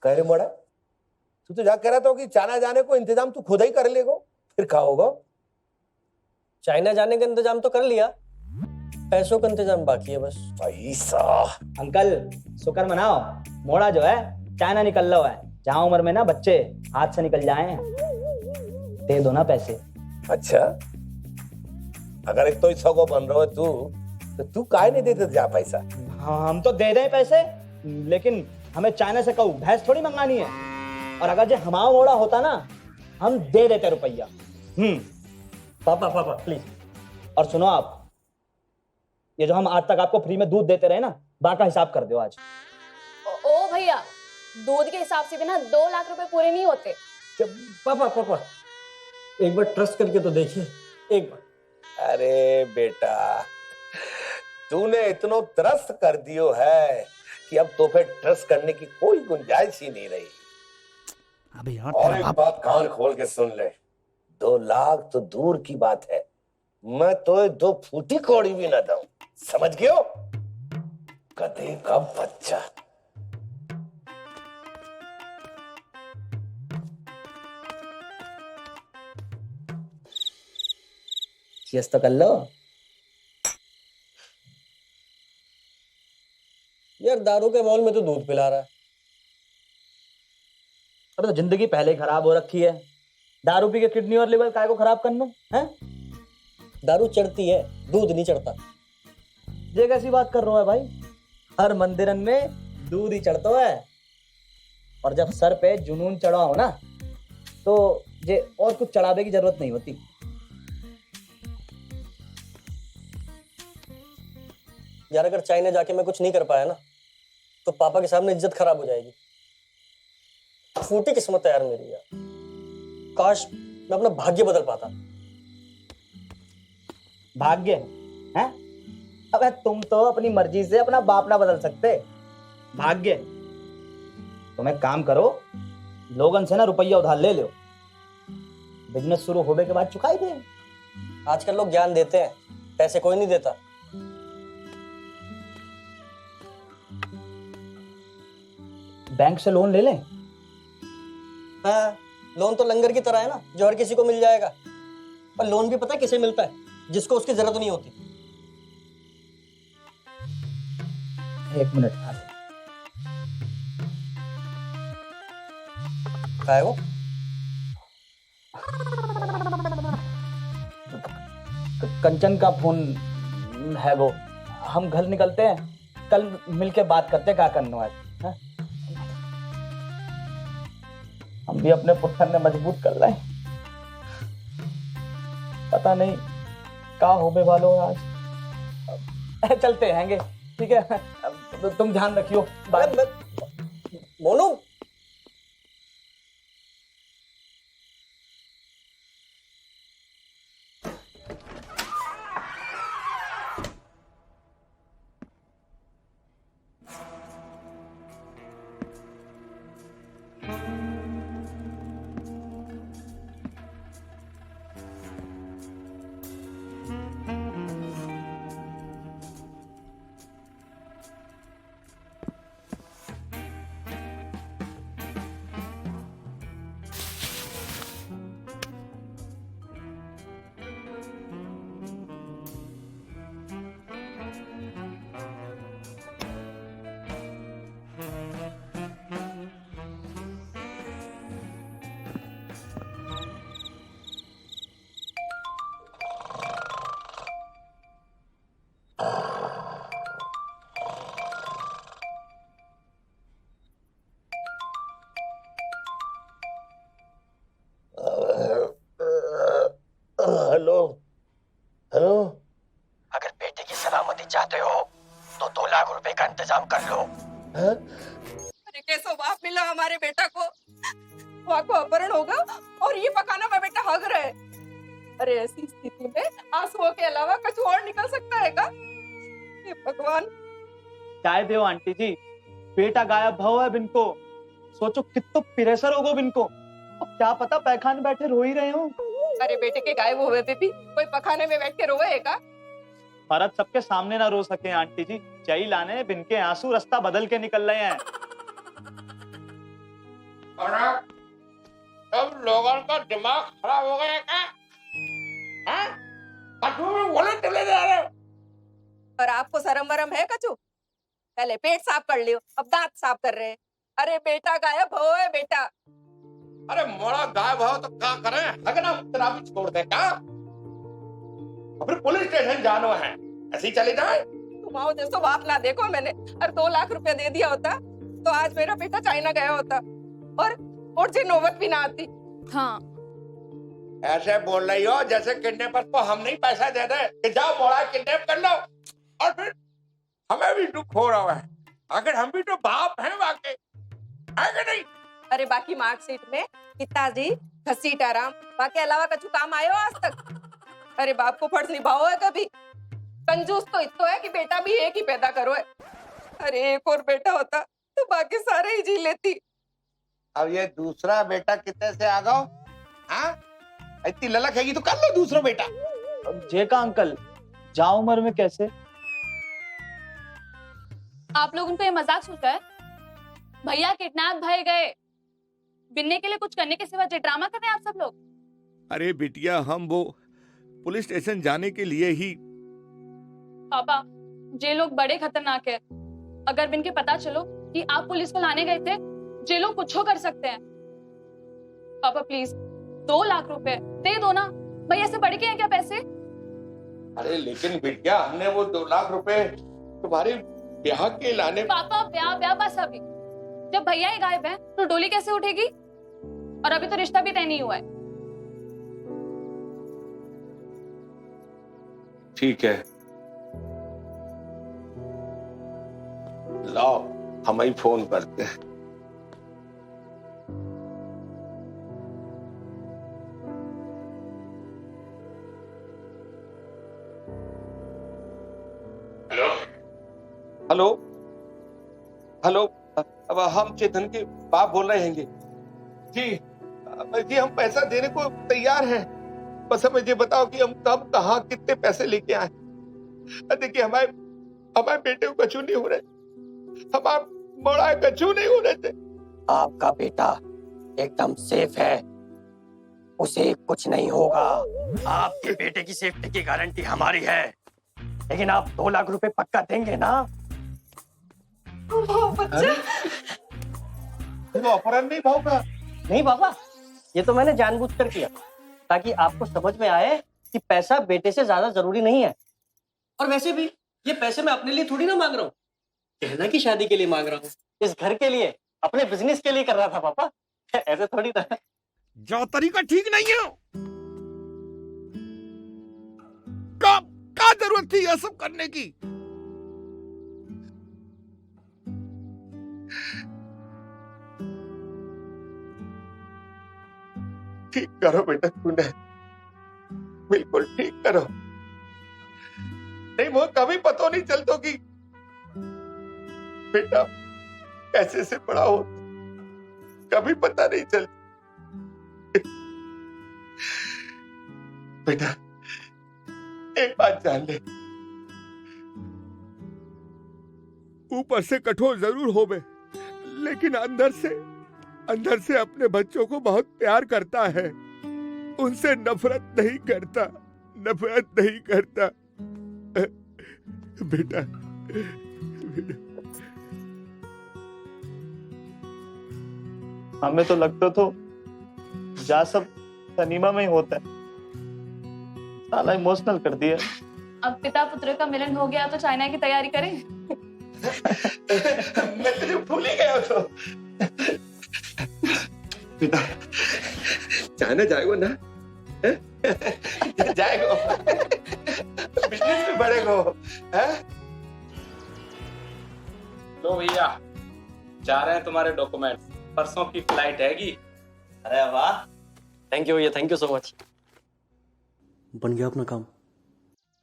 कह रहे मोड़ा, तू तो जा कह रहा था कि चाइना जाने को इंतजाम तू खुद ही कर लेगो, फिर कहा होगा? चाइना जाने का इंतजाम तो कर लिया, पैसों का इंतजाम बाकी है बस। पैसा अंकल शुक्र मनाओ, मोड़ा जो है चाइना निकल रहा है, जहां उम्र में ना बच्चे हाथ से निकल जाए। दे दो ना पैसे। अच्छा, अगर एक तो इस को बन रहा है तू, तो तू काहे नहीं देते जा पैसा? हाँ हम तो दे रहे हैं पैसे, लेकिन हमें चाइना से कहूँ भैंस थोड़ी मंगानी है। और अगर जो हमारा मोड़ा होता ना, हम दे देते रुपया। पापा पापा प्लीज। और सुनो आप, ये जो हम आज तक आपको फ्री में दूध देते रहे ना, बाका हिसाब कर दो आज। ओ भैया, दूध के हिसाब से भी ना 2 लाख रुपए पूरे नहीं होते। पापा पापा, एक बार ट्रस्ट करके तो देखिए, एक बार। अरे बेटा, तूने इतना त्रस्त कर दियो है कि अब तो फिर ट्रस्ट करने की कोई गुंजाइश ही नहीं रही। अबे यार और एक बात कान खोल के सुन ले, 2 लाख तो दूर की बात है, मैं तो 2 फूटी कौड़ी भी ना दूं, समझ गयो? गधे का बच्चा। चीज तो कर लो यार, दारू के मॉल में तो दूध पिला रहा है। अरे तो जिंदगी पहले ही खराब हो रखी है, दारू पी के किडनी और लिवर काय को खराब करना है? दारू चढ़ती है, दूध नहीं चढ़ता। ये कैसी बात कर रहा है भाई? हर मंदिरन में दूध ही चढ़ता है, और जब सर पे जुनून चढ़ा हो ना, तो ये और कुछ चढ़ावे की जरूरत नहीं होती। यार अगर चाइना जाके मैं कुछ नहीं कर पाया ना, तो पापा के सामने इज्जत खराब हो जाएगी। फूटी किस्मत है यार मेरी यार, काश मैं अपना भाग्य बदल पाता। भाग्य है? अबे तुम तो अपनी मर्जी से अपना बाप ना बदल सकते। भाग्य तुम एक काम करो, लोगन से ना रुपया उधार ले लो, बिजनेस शुरू होने के बाद चुकाई दे। आजकल लोग ज्ञान देते हैं, पैसे कोई नहीं देता। बैंक से लोन ले लें? हाँ, लोन तो लंगर की तरह है ना, जो हर किसी को मिल जाएगा। पर लोन भी पता है किसे मिलता है? जिसको उसकी जरूरत नहीं होती। 1 मिनट क्या है वो? कंचन का फोन है वो। हम घर निकलते हैं, कल मिलके बात करते हैं क्या करना है। हाँ? हम भी अपने पुट्ठन ने मजबूत कर रहे हैं, पता नहीं क्या होने वालों है आज। चलते हैंगे, ठीक है? तुम ध्यान रखियो। मोनू, रुपए का इंतजाम कर लो। अरे कैसे बाप मिला हमारे बेटा को, वहाँ को अपहरण होगा और ये पकाना में बेटा हग रहे। अरे ऐसी स्थिति में आंसुओं के अलावा कुछ और निकल सकता है क्या? हे भगवान। चाय दो आंटी जी, बेटा गायब भाव है बिनको। सोचो कितो पिरेसर होगो बिनको। अब क्या पता पैखाने बैठे रो ही रहे हो। अरे बेटे के गायब हुए पे भी कोई पखाने में बैठ के रोए का? भरत सबके सामने ना रो सके आंटी जी, चई लाने बिनके आंसू रास्ता बदल के निकल रहे हैं। अरे सब लोगों का दिमाग खराब हो गया क्या? कछु में बोले चले जा रहे हो। और आपको शर्म वरम है कछु? पहले पेट साफ कर लियो, अब दांत साफ कर रहे हैं। अरे बेटा गायब हो है बेटा। अरे मोड़ा गायब हो तो क्या करें? अगर हम छोड़ दे क्या? फिर पुलिस स्टेशन जानो है, ऐसे ही चले जाए। तुम आओ जैसो बाप ना देखो मैंने, और 2 लाख रुपया दे दिया होता तो आज मेरा बेटा चाइना गया होता और जे नौबत भी ना आती। हाँ, ऐसे बोल रही हो जैसे किडनैपर को हम नहीं पैसा दे रहे कि जाओ मोड़ा किडनैप कर लो, और फिर हमें भी दुख हो रहा है। अगर हम भी तो बाप हैं वाकई, है कि नहीं? अरे बाकी मार्कशीट में पिताजी घसीट आराम, बाकी अलावा कछु काम आयो आज तक? अरे बाप को फर्ज निभाओ है कभी? कंजूस तो इतो है कि बेटा भी एक ही पैदा करो है। अरे एक और बेटा होता तो बाकी सारे ही जी लेती। अब ये दूसरा बेटा कितने से आ गओ? हाँ, इतनी ललक हैगी तो कर लो दूसरा बेटा। जे का अंकल, जा उम्र में कैसे? आप लोग उनको ये मजाक सोचा है? भैया किडनैप भय गए, बिन्ने के लिए कुछ करने के सिवा जो ड्रामा कर रहे हैं आप सब लोग। अरे बिटिया, हम वो पुलिस स्टेशन जाने के लिए ही। पापा, जे लोग बड़े खतरनाक है। अगर बिन के पता चलो कि आप पुलिस को लाने गए थे, जे लोग कुछ कर सकते हैं। पापा प्लीज 2 लाख रुपए दे दो ना, भैया से बढ़ के हैं क्या पैसे? अरे लेकिन बिटिया, हमने वो 2 लाख रुपए तुम्हारे ब्याह के लाने। पापा ब्याह बस अभी, जब भैया ही गायब है तो डोली कैसे उठेगी? और अभी तो रिश्ता भी तय नहीं हुआ है। ठीक है, लाओ हम ही फोन करते हैं। हेलो हेलो, अब हम चेतन के बाप बोल रहे हैं जी हम पैसा देने को तैयार हैं। बस हमें ये बताओ कि हम कब कहाँ कितने पैसे लेके आए। देखिए हमारे बेटे को कछु नहीं हो रहे, हमारा बड़ा कछु नहीं हो रहे थे। आपका बेटा एकदम सेफ है, उसे कुछ नहीं होगा। आपके बेटे की सेफ्टी की गारंटी हमारी है, लेकिन आप 2 लाख रुपए पक्का देंगे ना? बच्चा वो अपहरण नहीं भागा? नहीं बाबा, ये तो मैंने जानबूझकर किया ताकि आपको समझ में आए कि पैसा बेटे से ज्यादा जरूरी नहीं है। और वैसे भी ये पैसे मैं अपने लिए थोड़ी ना मांग रहा हूँ, कहना की शादी के लिए मांग रहा हूँ, इस घर के लिए, अपने बिजनेस के लिए कर रहा था पापा। ऐसे थोड़ी था। जो तरीका ठीक नहीं है। का जरूरत थी यह सब करने की? ठीक करो बेटा, तूने बिल्कुल ठीक करो। नहीं वो कभी पता नहीं चलता कि बेटा कैसे से बड़ा हो, कभी पता नहीं चलता। बेटा एक बात जान ले, ऊपर से कठोर जरूर हो बे, लेकिन अंदर से अपने बच्चों को बहुत प्यार करता है, उनसे नफरत नहीं करता। बेटा हमें तो लगता तो जा सब सनीमा में ही होता है, साला इमोशनल कर दिया। अब पिता पुत्र का मिलन हो गया तो चाइना की तैयारी करें। मैं तुझे भूल ही गया तो। बेटा चाइना जाएगा ना? जाएगा, बिजनेस भी बढ़ेगा। लो भैया, जा रहे हैं तुम्हारे डॉक्यूमेंट्स, परसों की फ्लाइट हैगी। अरे वाह, थैंक यू भैया, थैंक यू सो मच। बन गया अपना काम।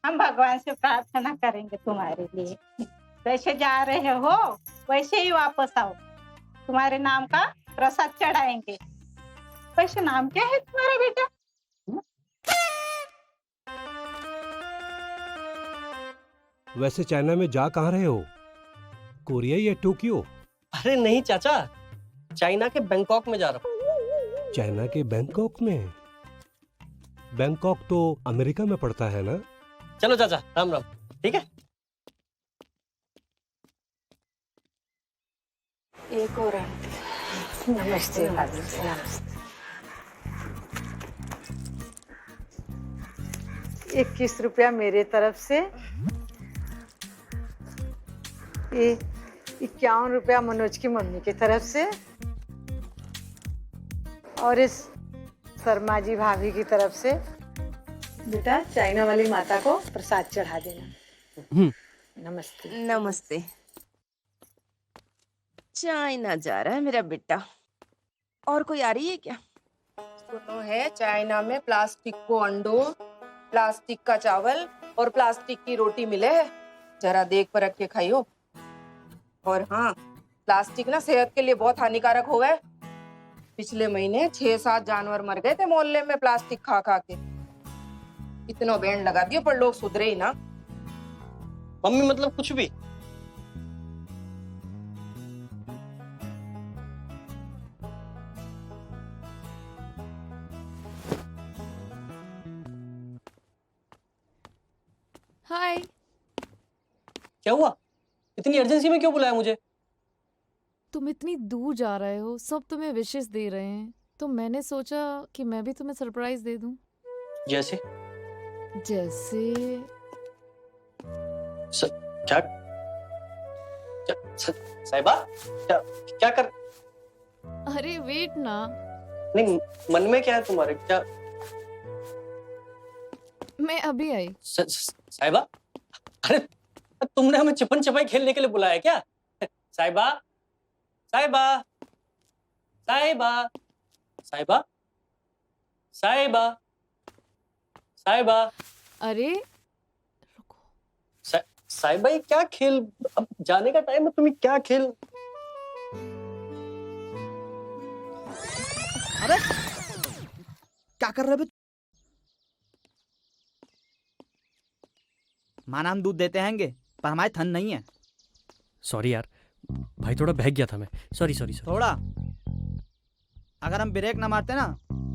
हम भगवान से प्रार्थना करेंगे तुम्हारे लिए, जैसे जा रहे हो वैसे ही वापस आओ। तुम्हारे नाम का प्रसाद चढ़ाएंगे। वैसे नाम क्या है तुम्हारा बेटा? वैसे चाइना में जा कहाँ रहे हो? कोरिया या टोक्यो? अरे नहीं चाचा, चाइना के बैंकॉक में जा रहा हूँ। चाइना के बैंकॉक में? बैंकॉक तो अमेरिका में पड़ता है ना? चलो चाचा, राम राम। ठीक है, एक और नमस्ते। नमस्ते। 21 रुपया मेरे तरफ से, ये 51 रुपया मनोज की मम्मी की तरफ से, और इस शर्मा जी भाभी की तरफ से बेटा चाइना वाली माता को प्रसाद चढ़ा देना। नमस्ते। नमस्ते। चाइना जा रहा है मेरा बेटा, और कोई आ रही है क्या? सुनो है, चाइना में प्लास्टिक को अंडों, प्लास्टिक का चावल और प्लास्टिक की रोटी मिले है, जरा देख परख के खाइयो। और हाँ, प्लास्टिक ना सेहत के लिए बहुत हानिकारक हो गए। पिछले महीने 6-7 जानवर मर गए थे मोहल्ले में प्लास्टिक खा खा के। इतना बैंड लगा दियो पर लोग सुधरे ही ना। मम्मी मतलब कुछ भी। हाय। क्या हुआ? इतनी अर्जेंसी में क्यों बुलाया मुझे? तुम इतनी दूर जा रहे हो, सब तुम्हें विशेस दे रहे हैं, तो मैंने सोचा कि मैं भी तुम्हें सरप्राइज दे दूं। जैसे? क्या साहिबा, क्या कर? अरे वेट ना। नहीं, मन में क्या है तुम्हारे? क्या? मैं अभी आई। साहिबा, अरे तुमने हमें छिपन छिपाई खेलने के लिए बुलाया क्या? साहिबा, साहिबा, साहिबा, साहिबा, साहिबा, साहिबा। अरे साहिबा, ये क्या खेल? अब जाने का टाइम है, तुम्हें क्या खेल? अरे क्या कर रहे हो? माँ नाम दूध देते हैंगे, पर हमारे थन नहीं है। सॉरी यार भाई, थोड़ा बहक गया था मैं। Sorry sorry sorry. थोड़ा, अगर हम ब्रेक ना मारते ना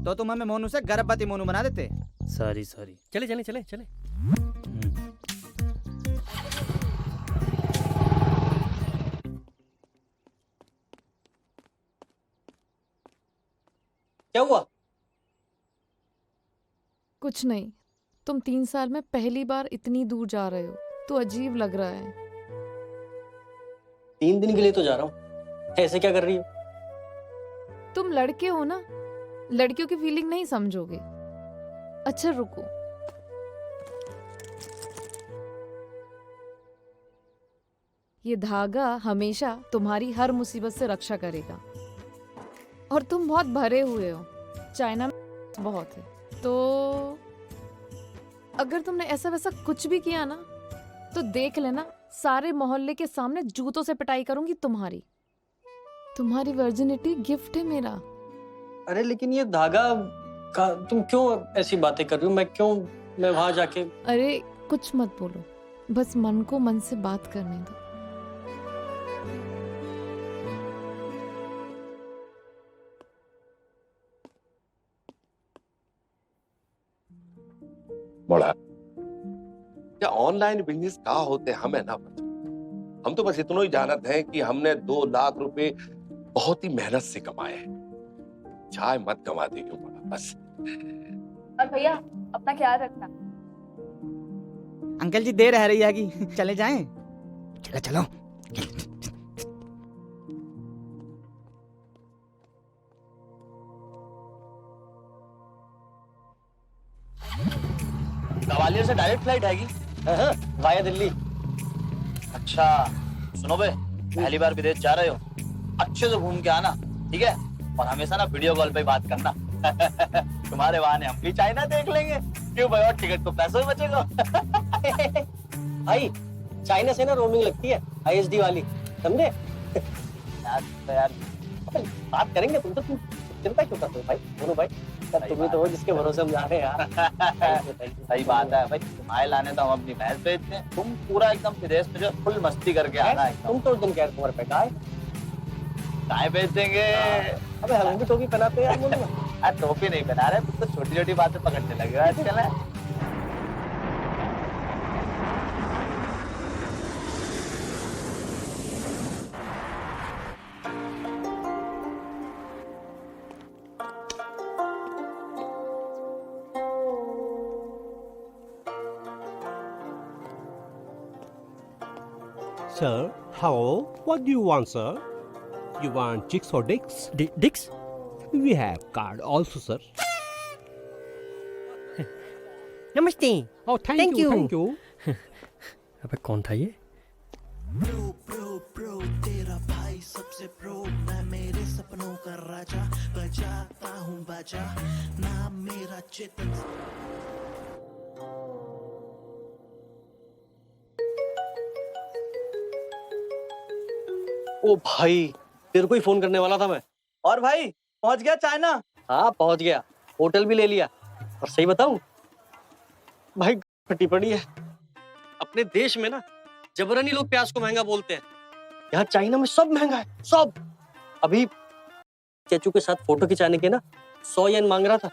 तो तुम हमें मोनू से गर्भवती मोनू बना देते। Sorry sorry. चले चले चले चले। क्या हुआ? कुछ नहीं, तुम 3 साल में पहली बार इतनी दूर जा रहे हो तो अजीब लग रहा है। 3 दिन के लिए तो जा रहा हूँ, ऐसे क्या कर रही हो? तुम लड़के हो ना, लड़कियों की फीलिंग नहीं समझोगे। अच्छा रुको, ये धागा हमेशा तुम्हारी हर मुसीबत से रक्षा करेगा। और तुम बहुत भरे हुए हो, चाइना में बहुत है, तो अगर तुमने ऐसा वैसा कुछ भी किया ना तो देख लेना, सारे मोहल्ले के सामने जूतों से पिटाई करूंगी तुम्हारी। तुम्हारी वर्जिनिटी गिफ्ट है मेरा। अरे लेकिन ये धागा का तुम क्यों ऐसी बातें कर रही हो? मैं वहां जाके? अरे कुछ मत बोलो, बस मन को मन से बात करने दो। बड़ा क्या ऑनलाइन बिजनेस का होते हमें ना पता। हम तो बस इतना ही जानते हैं कि हमने 2 लाख रुपए बहुत ही मेहनत से कमाए हैं। चाय मत गवा देगी बड़ा, बस। और भैया अपना ख्याल रखना। अंकल जी देर रह रही है कि चले जाएं? चलो चलो। ग्वालियर से डायरेक्ट फ्लाइट आएगी? वाया दिल्ली। अच्छा सुनो बे, पहली बार विदेश जा रहे हो, अच्छे से घूम के आना, ठीक है? और हमेशा ना वीडियो कॉल पे बात करना। तुम्हारे बहाने हम भी चाइना देख लेंगे। क्यों भाई, और टिकट तो पैसों में बचेगा। भाई चाइना से ना रोमिंग लगती है, ISD वाली, समझे? यार बात करेंगे, तुम चिंता क्यों करते हो भाई? बोलो भाई, तुम्हें तो हो जिसके भरोसे हम जा रहे हैं यार। सही बात है भाई, तुम्हारे लाने तो हम अपनी भैंस बेचते हैं, तुम पूरा एकदम विदेश में जो फुल मस्ती करके आना है। तुम तो एकदम कह तुम्हारे पे गाय बेच देंगे। अबे हम भी टोपी पहनाते हैं यार। बोलो अरे टोपी नहीं पहना रहे, तुम तो छोटी छोटी बातें पकड़ने लगे हो आजकल। है Sir, hello. What do you want, sir? You want chicks or dicks? Dicks? We have card also, sir. नमस्ते। Oh, thank you. Thank you. अबे कौन था ये? तेरा भाई सबसे प्रो, मैं मेरे सपनों का राजा, बजाता हूँ बाजा, नाम मेरा चेतन। ओ भाई, तेरे को ही फोन करने वाला था मैं। और भाई पहुंच गया चाइना? हाँ पहुंच गया, होटल भी ले लिया। और सही बताऊं भाई, फटी पड़ी है। अपने देश में ना जबरनी लोग प्याज को महंगा बोलते हैं, यहाँ चाइना में सब महंगा है, सब। अभी चेचू के साथ फोटो खिंचाने के ना 100 येन मांग रहा था।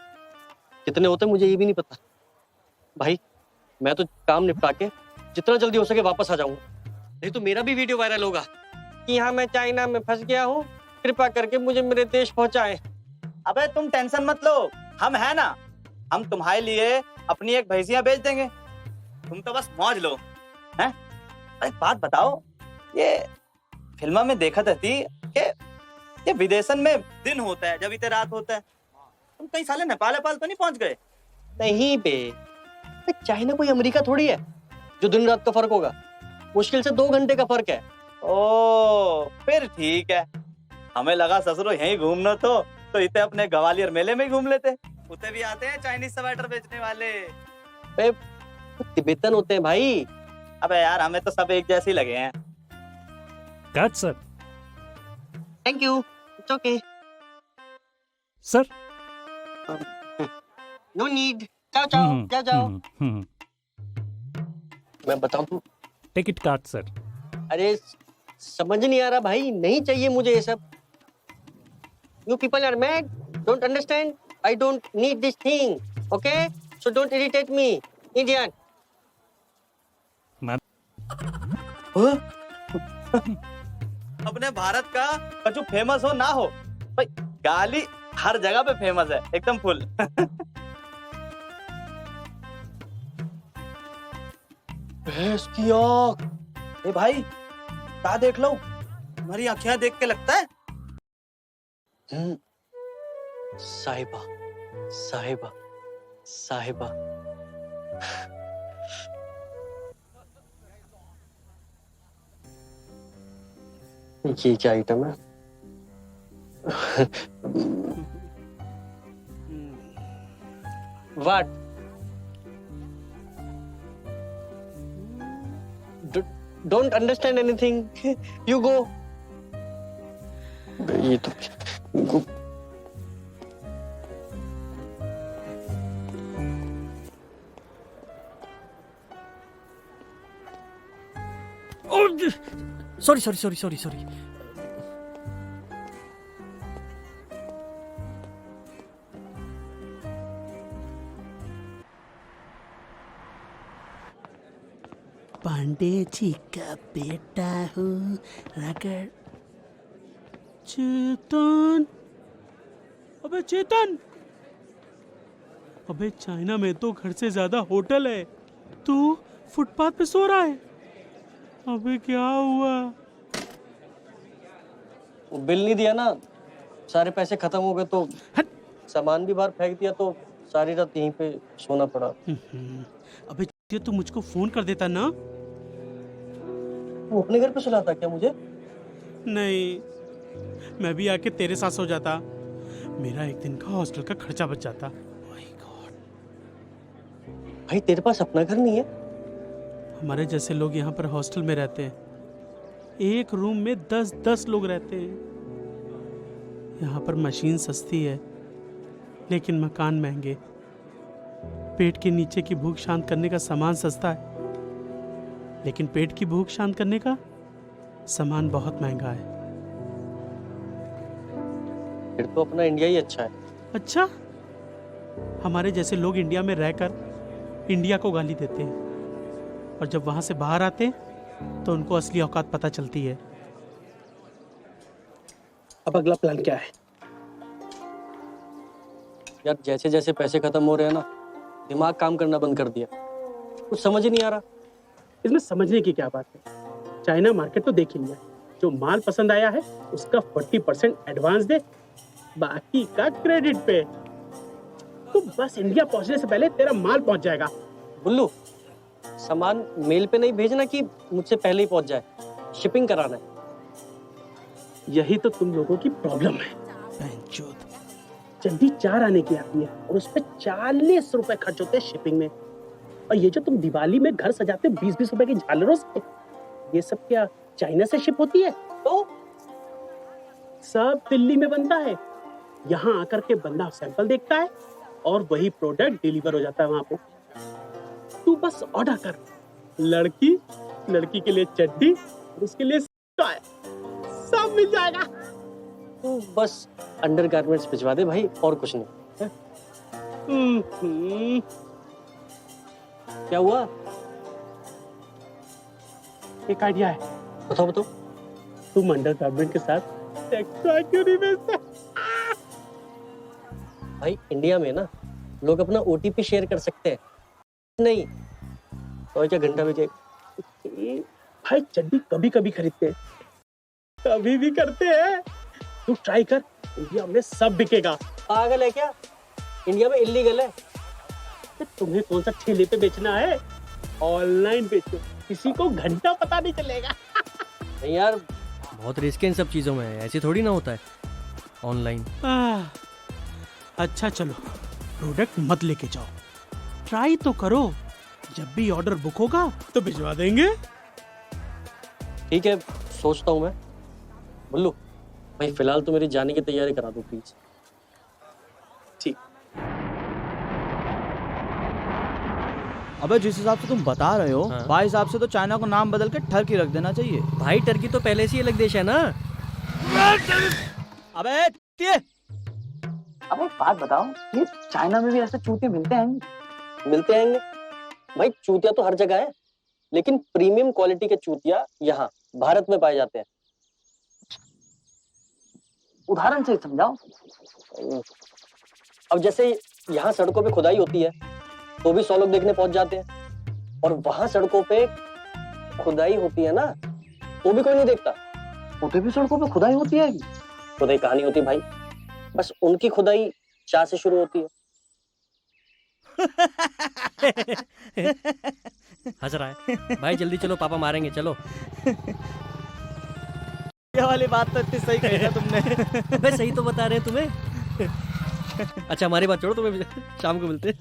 कितने होते मुझे ये भी नहीं पता। भाई मैं तो काम निपटा के जितना जल्दी हो सके वापस आ जाऊंगा, नहीं तो मेरा भी वीडियो वायरल होगा कि हाँ मैं चाइना में फंस गया हूँ, कृपा करके मुझे मेरे देश पहुंचाए। अबे तुम टेंशन मत लो, हम है ना, हम तुम्हारे लिए अपनी एक भैंसिया बेच देंगे, तुम तो बस मौज लो। हैं? एक बात बताओ, ये फिल्म में देखा थी कि ये विदेशन में दिन होता है जब इतने रात होता है, तुम कहीं साले नेपाल तो नहीं पहुंच गए? नहीं बे, चाइना कोई अमेरिका थोड़ी है जो दिन रात का फर्क होगा, मुश्किल से 2 घंटे का फर्क है। ओ फिर ठीक है, हमें लगा ससुरो यहीं घूमना तो इतने अपने ग्वालियर मेले में ही घूम लेते। उतने भी आते हैं चाइनीज स्वेटर बेचने वाले। तिब्बतन होते हैं भाई। अबे यार हमें तो सब एक जैसे ही लगे हैं। Cut, sir. Thank you, it's okay. Sir. No need, जाओ जाओ जाओ जाओ। मैं बताऊं तू? Take it card, sir. अरे समझ नहीं आ रहा भाई, नहीं चाहिए मुझे ये सब। You people are mad, don't understand, I don't need this thing, okay? So don't irritate me, idiot. अपने भारत का कछु फेमस हो ना हो भाई, गाली हर जगह पे फेमस है, एकदम फुल। भैंस की आँख। ए भाई क्या देख लो, तुम्हारी आँखें देख के लगता है। साहिबा साहिबा साहिबा। ये क्या आइटम है? What? Don't understand anything. You go. ये तो सॉरी। पांडे जी का बेटा हूँ, रगड़। चेतन, अबे चेतन, अबे चाइना में तो घर से ज्यादा होटल है, तू फुटपाथ पे सो रहा है। अबे क्या हुआ? वो बिल नहीं दिया ना, सारे पैसे खत्म हो गए तो सामान भी बाहर फेंक दिया, तो सारी रात यहीं पे सोना पड़ा। अबे ये तू मुझको फोन कर देता ना। वो अपने घर पे सुलाता क्या मुझे? नहीं, मैं भी आके तेरे साथ सो जाता, मेरा एक दिन का हॉस्टल का खर्चा बच जाता। भाई तेरे पास अपना घर नहीं है? हमारे जैसे लोग यहाँ पर हॉस्टल में रहते हैं, एक रूम में 10-10 लोग रहते हैं। यहाँ पर मशीन सस्ती है लेकिन मकान महंगे। पेट के नीचे की भूख शांत करने का सामान सस्ता है लेकिन पेट की भूख शांत करने का सामान बहुत महंगा है। फिर तो अपना इंडिया ही अच्छा है। अच्छा, हमारे जैसे लोग इंडिया में रहकर इंडिया को गाली देते हैं और जब वहां से बाहर आते हैं तो उनको असली औकात पता चलती है। अब अगला प्लान क्या है? यार जैसे जैसे पैसे खत्म हो रहे हैं ना, दिमाग काम करना बंद कर दिया, कुछ समझ ही नहीं आ रहा। इसमें समझने की क्या बात है? चाइना मार्केट तो देख ही लिया, जो माल पसंद आया है उसका 40% एडवांस दे, बाकी का क्रेडिट पे। तो बस इंडिया पहुंचने से पहले तेरा माल पहुंच जाएगा। बुल्लू, सामान मेल पे नहीं भेजना कि मुझसे पहले ही पहुंच जाए, शिपिंग कराना है। यही तो तुम लोगों की प्रॉब्लम है। जल्दी 4 आने की आती है और उस पर 40 रुपए खर्च होते हैं शिपिंग में। और ये जो तुम दिवाली में घर सजाते हो 20-20 रुपए की झालरों से, ये सब क्या चाइना से शिप होती है? तो सब दिल्ली में बनता है, यहाँ आकर के बंदा सैंपल देखता है और वही प्रोडक्ट डिलीवर हो जाता है वहां पे। तू बस ऑर्डर कर, लड़की के लिए चड्डी, उसके लिए टॉय, सब मिल जाएगा। तू बस अंडरगारमेंट्स भिजवा दे भाई, और कुछ नहीं। क्या हुआ? एक आइडिया है। बताओ बताओ। तुम अंडरगारमेंट के साथ सेक्स टॉय क्यों नहीं बेचते? भाई इंडिया में ना लोग अपना OTP शेयर कर सकते हैं, नहीं तो क्या घंटा बेचे? भाई चड्डी कभी कभी खरीदते हैं, कभी भी करते हैं। तू ट्राई कर, इंडिया में सब बिकेगा। पागल है क्या? इंडिया में इलीगल है। तुम्हें कौन सा ठेले पे बेचना है? ऑनलाइन बेचो, किसी को घंटा पता नहीं चलेगा। नहीं यार, बहुत रिस्क है इन सब चीजों में, ऐसे थोड़ी ना होता है ऑनलाइन। अच्छा चलो, प्रोडक्ट मत लेके जाओ, ट्राई तो करो, जब भी ऑर्डर बुक होगा तो भिजवा देंगे। ठीक है, सोचता हूँ मैं। बुल्लू भाई फिलहाल तो मेरी जाने की तैयारी करा दो प्लीज। ठीक। अबे जिस हिसाब से तुम बता रहे हो, भाई हिसाब से तो चाइना को नाम बदल के टर्की रख देना चाहिए। भाई टर्की तो पहले से ही अलग देश है ना। अबे अब एक बात बताओ, ये चाइना में भी ऐसे चूतिया मिलते हैं? मिलते हैं भाई, चूतिया तो हर जगह है, लेकिन प्रीमियम क्वालिटी के चूतिया यहाँ भारत में पाए जाते हैं। उदाहरण से समझाओ। अब जैसे यहाँ सड़कों पे खुदाई होती है तो भी 100 लोग देखने पहुंच जाते हैं, और वहां सड़कों पे खुदाई होती है ना तो भी कोई नहीं देखता। उधर भी सड़कों पे खुदाई होती है? खुदाई कहानी होती है भाई, बस उनकी खुदाई चाह से शुरू होती है। हंस रहा है भाई, जल्दी चलो, पापा मारेंगे, चलो। ये वाली बात तो इतनी सही कही ना तुमने। अबे सही तो बता रहे हैं तुम्हें। अच्छा हमारी बात छोड़ो, तुम्हें शाम को मिलते।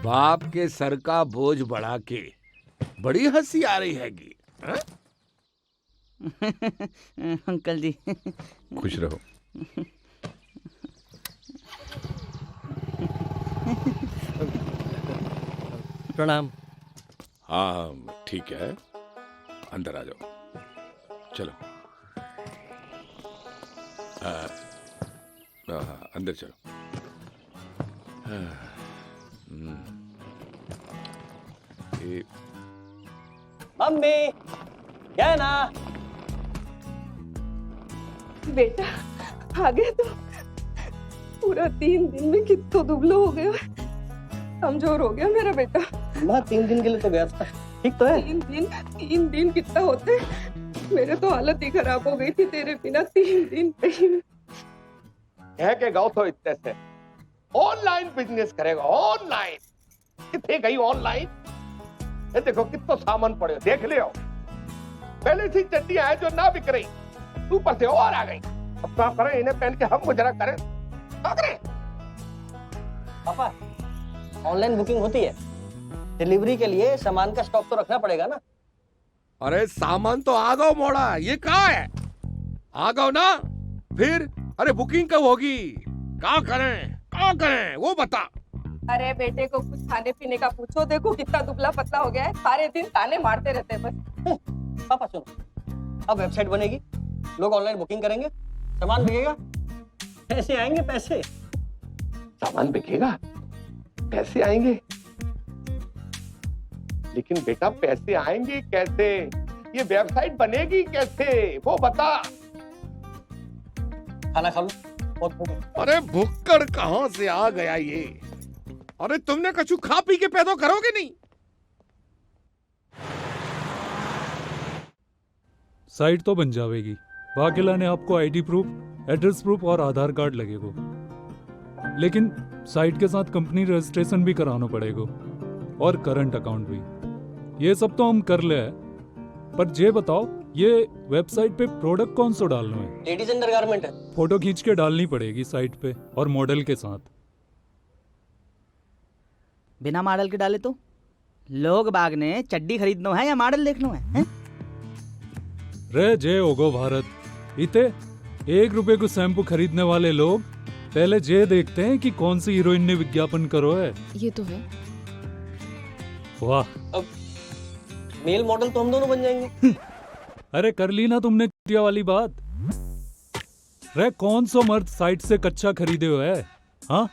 बाप के सर का बोझ बढ़ा के बड़ी हंसी आ रही हैगी। अंकल जी खुश रहो। प्रणाम। हाँ ठीक है, अंदर आ जाओ, चलो। अंदर चलो। मम्मी क्या है ना? बेटा आ गए तो पूरा 3 दिन में कितना दुबला हो गया, कमजोर हो गया मेरा बेटा। माँ 3 दिन के लिए तो गया था, ठीक तो है? 3 दिन कितना होते, मेरे तो हालत ही खराब हो गई थी तेरे बिना 3 दिन पे। कह के गाओ तो इतने से ऑनलाइन बिजनेस करेगा, ऑनलाइन। कितने गई ऑनलाइन? ये देखो कितना सामान पड़े, देख ले आओ। पहले से चड्डियां हैं जो ना बिक रही, ऊपर से और आ गई। अब क्या करें, इन्हें पहन के हम गुजरा करें, क्या करें? पापा, ऑनलाइन बुकिंग होती है, डिलीवरी के लिए सामान का स्टॉक तो रखना पड़ेगा ना। अरे सामान तो आ गओ मोड़ा, ये कहाँ है? आ गओ ना फिर? अरे बुकिंग कब होगी? क्या करें वो बता। अरे बेटे को कुछ खाने पीने का पूछो, देखो कितना दुबला पतला हो गया है, सारे दिन ताने मारते रहते हैं बस। पापा सुनो, अब वेबसाइट बनेगी, लोग ऑनलाइन बुकिंग करेंगे, सामान बिकेगा, पैसे आएंगे, पैसे। सामान बिकेगा, पैसे आएंगे, लेकिन बेटा पैसे आएंगे कैसे? ये वेबसाइट बनेगी कैसे वो बता। खाना खा लो, बहुत भूख है। अरे भुक्कड़ कहां से आ गया ये? अरे तुमने कछु खा पी के पैदा करोगे नहीं? साइट तो बन जाएगी, बाकी लाने आपको आईडी प्रूफ, एड्रेस प्रूफ और आधार कार्ड लगेगा, लेकिन साइट के साथ कंपनी रजिस्ट्रेशन भी कराना पड़ेगा और करंट अकाउंट भी। ये सब तो हम कर ले, पर ये बताओ ये वेबसाइट पे प्रोडक्ट कौन सा डालना है? लेडीज अंडर गारमेंट है। फोटो खींच के डालनी पड़ेगी साइट पे और मॉडल के साथ। बिना मॉडल के डाले तो लोग बाग ने चड्डी खरीदनो है या मॉडल देखनो है? रे जय होगो भारत, इते 1 रुपए को शैम्पू खरीदने वाले लोग पहले जे देखते हैं कि कौन सी हीरोइन ने विज्ञापन करो है। ये तो है। वाह, अब मेल मॉडल तो हम दोनों बन जाएंगे। अरे कर ली ना तुमने चुटिया वाली बात। रे कौन सो मर्द साइट से कच्चा खरीदे हुए है? हाँ,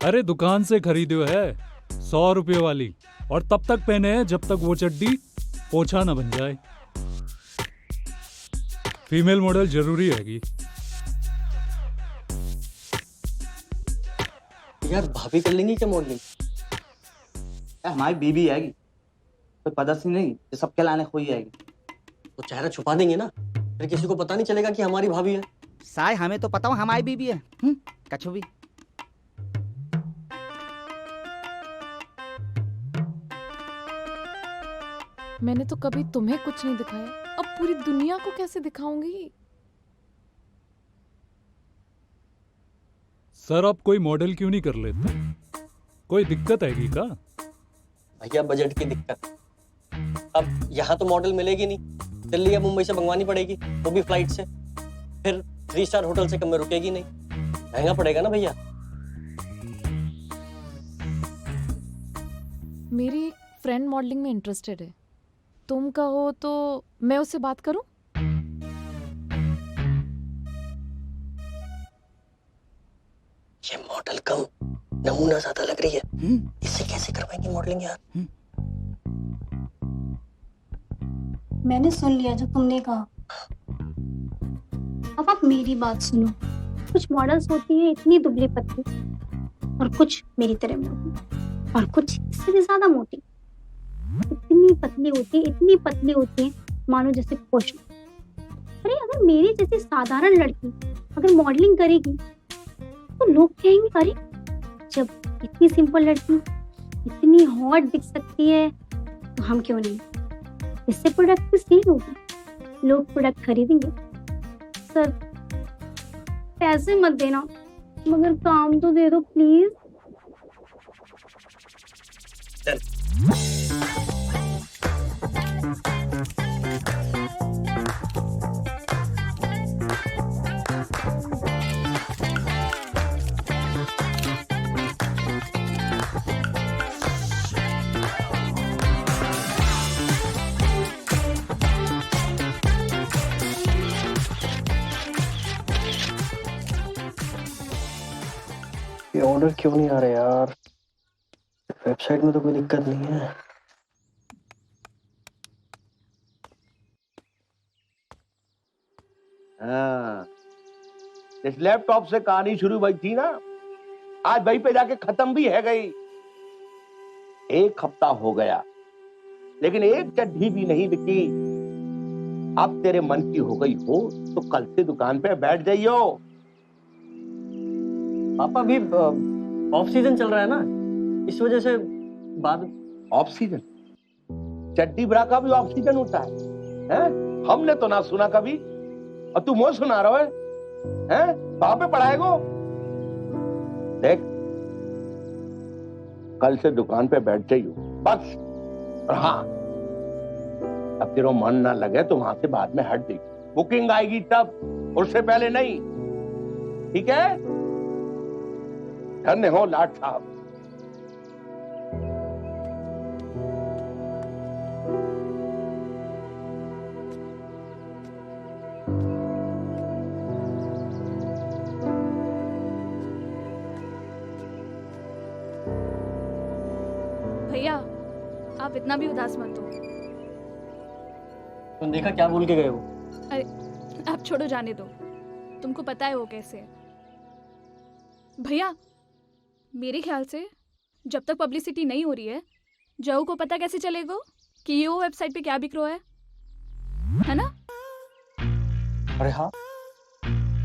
अरे दुकान से खरीदे हुए है 100 रुपये वाली, और तब तक पहने हैं जब तक वो चड्डी पोछा ना बन जाए। फीमेल मॉडल जरूरी है। यार भाभी कर लेंगी क्या मॉडलिंग? हमारी बीबी आएगी, कोई पदसी नहीं जो सबके लाने खोई आएगी। तो चेहरा छुपा देंगे ना, फिर किसी को पता नहीं चलेगा कि हमारी भाभी है। साय हमें तो पता हो हमारी बीबी है, कछु भी। मैंने तो कभी तुम्हें कुछ नहीं दिखाया, अब पूरी दुनिया को कैसे दिखाऊंगी? सर आप कोई मॉडल क्यों नहीं कर लेते? कोई दिक्कत है क्या? भैया बजट की दिक्कत। अब यहाँ तो मॉडल मिलेगी नहीं, दिल्ली या मुंबई से मंगवानी पड़ेगी, वो भी फ्लाइट से। फिर 3 स्टार होटल से कम में रुकेगी नहीं, महंगा पड़ेगा ना भैया। मेरी एक फ्रेंड मॉडलिंग में इंटरेस्टेड है, तुम कहो तो मैं उससे बात करूं? ये मॉडल कम, नमूना ज्यादा लग रही है, इससे कैसे करवाएंगे मॉडलिंग यार? मैंने सुन लिया जो तुमने कहा, अब आप मेरी बात सुनो। कुछ मॉडल्स होती हैं इतनी दुबली पतली, और कुछ मेरी तरह मोटी, और कुछ इससे भी ज्यादा मोटी। इतनी पतली होती है मानो जैसे पोषण। अरे अगर मेरी जैसी साधारण लड़की अगर मॉडलिंग करेगी तो लोग कहेंगे अरे जब इतनी सिंपल लड़की इतनी हॉट दिख सकती है तो हम क्यों नहीं। इससे प्रोडक्ट की सेल होगी, लोग प्रोडक्ट खरीदेंगे। सर पैसे मत देना, मगर काम तो दे दो प्लीज। ये ऑर्डर क्यों नहीं आ रहे यार? वेबसाइट में तो कोई दिक्कत नहीं है। हाँ, इस लैपटॉप से कहानी शुरू हुई थी ना, आज वहीं पे जाके खत्म भी है गई। 1 हफ्ता हो गया, लेकिन एक चड्ढी भी नहीं बिकी। अब तेरे मन की हो गई हो तो कल से दुकान पे बैठ जाइयो। पापा अभी ऑफ सीजन चल रहा है ना, इस वजह से बाद। Off season? चड्डी ब्रा का भी ऑफ सीजन होता है? हैं? हमने तो ना सुना कभी, और तू मुझे सुना रहा है? हैं? वहां पे पढ़ाएगो? देख, कल से दुकान पे बैठ जाइयो बस। और हाँ, अब तेरा मन ना लगे तो वहां से बाद में हट दे, बुकिंग आएगी तब, उससे पहले नहीं, ठीक है? धन्य हो लाट साहब। भैया आप इतना भी उदास मत हो। तुम देखा क्या बोल के गए हो? अरे आप छोड़ो, जाने दो, तुमको पता है वो कैसे है। भैया मेरे ख्याल से जब तक पब्लिसिटी नहीं हो रही है, जऊ को पता कैसे चलेगा कि ये वो वेबसाइट पे क्या बिक रहा है ना? अरे हाँ,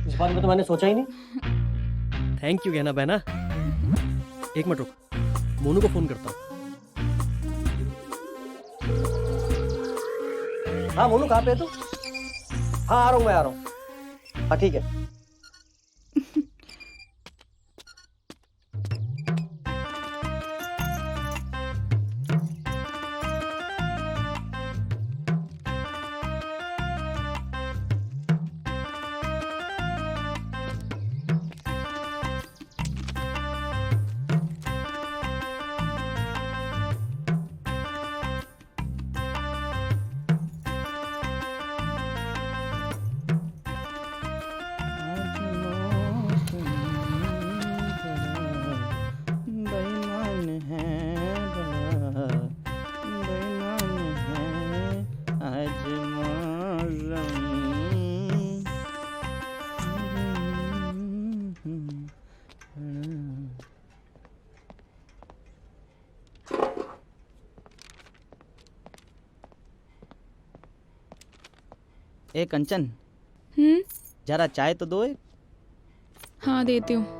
इस बारे में तो मैंने सोचा ही नहीं। थैंक यू कहना बहना। एक मिनट रुक, मोनू को फोन करता हूँ। हाँ मोनू, कहाँ पे है तू? हाँ आ रहा हूँ, मैं आ रहा हूँ। हाँ ठीक है। ए कंचन, जरा चाय तो दो। हाँ देती हूँ।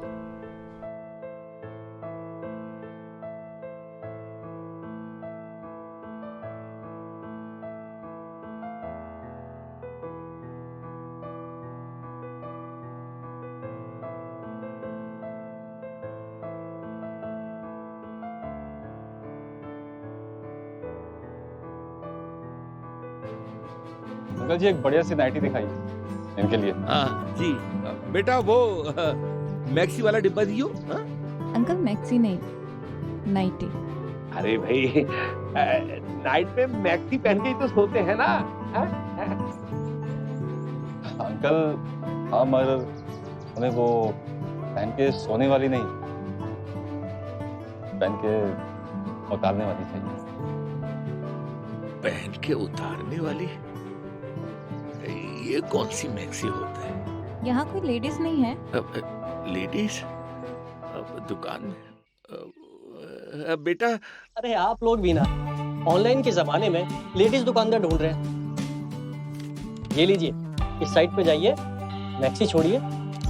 अंकल जी एक बढ़िया सी नाइटी दिखाई इनके लिए। हाँ जी बेटा, वो मैक्सी वाला डिब्बा दियो। अंकल मैक्सी नहीं, नाइटी। अरे भाई, नाइट में मैक्सी पहन के ही तो सोते हैं ना। अंकल हाँ, मगर हमें वो पहन के सोने वाली नहीं, पहन के उतारने वाली चाहिए। पहन के उतारने वाली? ये कौन सी मैक्सी होता है? यहाँ कोई लेडीज नहीं है? लेडीज दुकान में? बेटा, अरे आप लोग भी ना ऑनलाइन के जमाने में लेडीज दुकानदार ढूंढ रहे हैं। ये लीजिए, इस साइट पे जाइए, मैक्सी छोड़िए,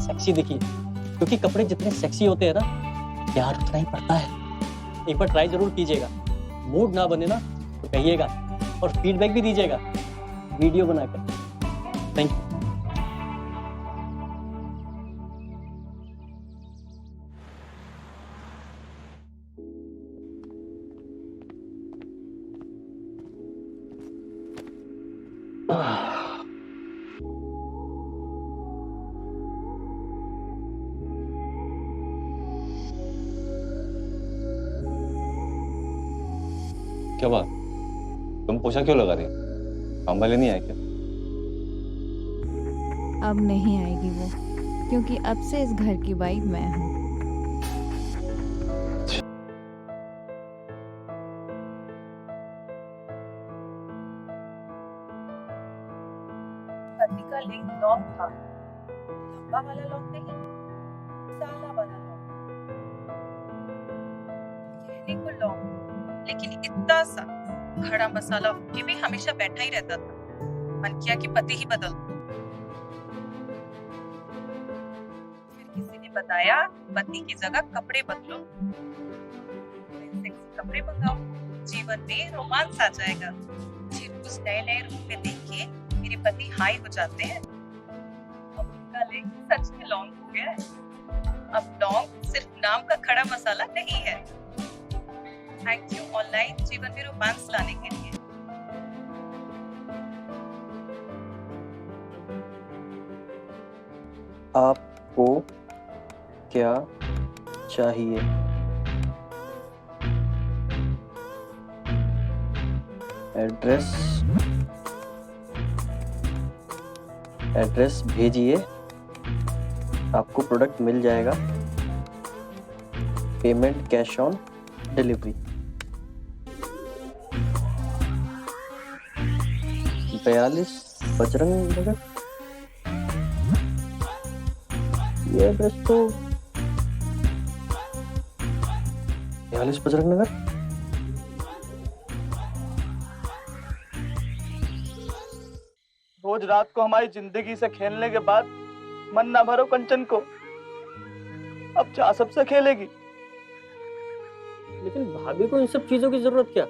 सेक्सी दिखिए, क्योंकि कपड़े जितने सेक्सी होते हैं ना, प्यार उतना ही पड़ता है। एक बार ट्राई जरूर कीजिएगा, मूड ना बने ना तो कहिएगा, और फीडबैक भी दीजिएगा वीडियो बनाकर। Thank you. क्या बात, तुम पोछा क्यों लगा रही? काम वाले नहीं आए क्या? अब नहीं आएगी वो, क्योंकि अब से इस घर की बाई मैं हूँ। पति का लिंक लॉन्ग था, लंबा वाला लॉन्ग नहीं, साला वाला लॉन्ग। कहने को लॉन्ग, लेकिन इतना सा खड़ा मसाला होके भी हमेशा बैठा ही रहता था। मन किया कि पति ही बदल दूं। फिर किसी ने बताया पति की जगह कपड़े बदलो, सेक्सी कपड़े मंगाओ, जीवन में रोमांस आ जाएगा। सिर्फ उस नए नए रूप में देख के मेरे पति हाई हो जाते हैं। अब उनका लेग सच में लॉन्ग हो गया है। अब लॉन्ग सिर्फ नाम का खड़ा मसाला नहीं है। थैंक यू ऑनलाइन जीवन में रोमांस लाने के लिए। आपको क्या चाहिए? एड्रेस एड्रेस भेजिए, आपको प्रोडक्ट मिल जाएगा। Payment cash on delivery. 42 Bajrang Nagar. ये एड्रेस तो 42 बजरंग नगर। रोज रात को हमारी जिंदगी से खेलने के बाद मन ना भरो कंचन को, अब चाह सबसे खेलेगी। लेकिन भाभी को इन सब चीजों की जरूरत क्या?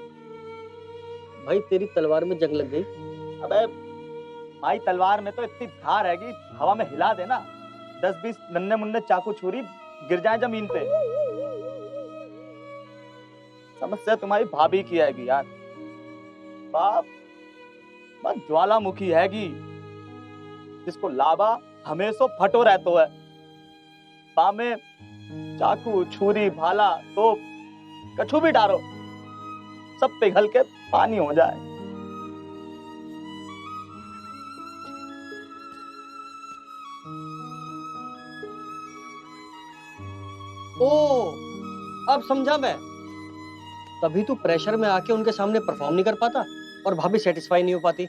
भाई तेरी तलवार में जंग लग गई। अबे भाई तलवार में तो इतनी धार है कि हवा में हिला देना 10-20 नन्हे मुन्ने चाकू छुरी गिर जाए जमीन पे। समस्या तुम्हारी भाभी की हैगी यार। बाप बस ज्वालामुखी हैगी जिसको लावा हमेशा फटो रहतो है। पा में चाकू छुरी भाला तो कछु भी डारो सब पिघल के पानी हो जाए। ओ, अब समझा मैं। तभी तू प्रेशर में आके उनके सामने परफॉर्म नहीं कर पाता और भाभी सेटिस्फाई नहीं हो पाती,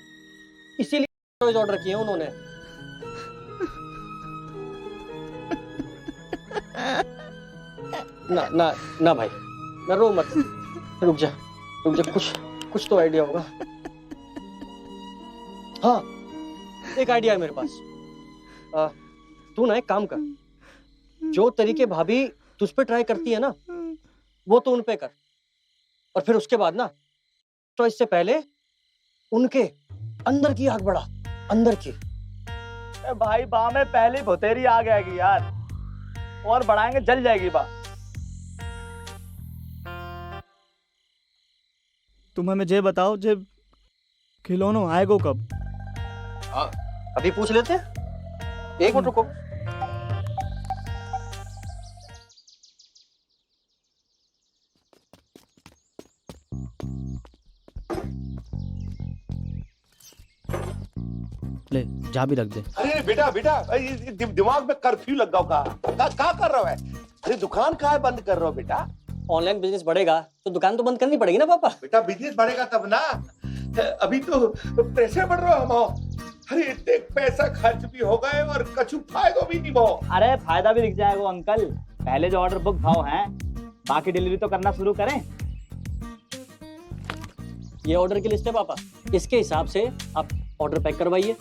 इसीलिए ऑर्डर किए उन्होंने। ना ना ना भाई, ना रो मत, रुक जा कुछ तो आइडिया होगा। हाँ, एक आइडिया है मेरे पास। तू ना एक काम कर, जो तरीके भाभी तुझ पे ट्राई करती है ना, वो तो उन पे कर, और फिर उसके बाद ना तो इससे पहले उनके अंदर की आग बढ़ा, अंदर की। भाई बा में पहली भुतेरी आ जाएगी यार, और बढ़ाएंगे जल जाएगी बा। तुम हमें जे बताओ जे खिलौनो आएगो कब? अभी पूछ लेते हैं, एक मिनट रुको। ले जा भी रख दे। अरे बेटा बेटा, दिमाग में कर्फ्यू लग गया का कर रहा है? अरे दुकान कहाँ बंद कर रहा हो बेटा? ऑनलाइन बिजनेस बढ़ेगा तो दुकान तो बंद करनी पड़ेगी ना पापा। बेटा बिजनेस बढ़ेगा तब ना, अभी तो प्रेशर बढ़ रहा हम। अरे इतने पैसा खर्च भी हो गए और कछु फायदा भी नहीं भाव। अरे फायदा भी दिख जाएगा अंकल। पहले जो ऑर्डर बुक भाव हैं, बाकी डिलीवरी तो करना शुरू करें। ये ऑर्डर की लिस्ट है पापा, इसके हिसाब से आप ऑर्डर पैक करवाइए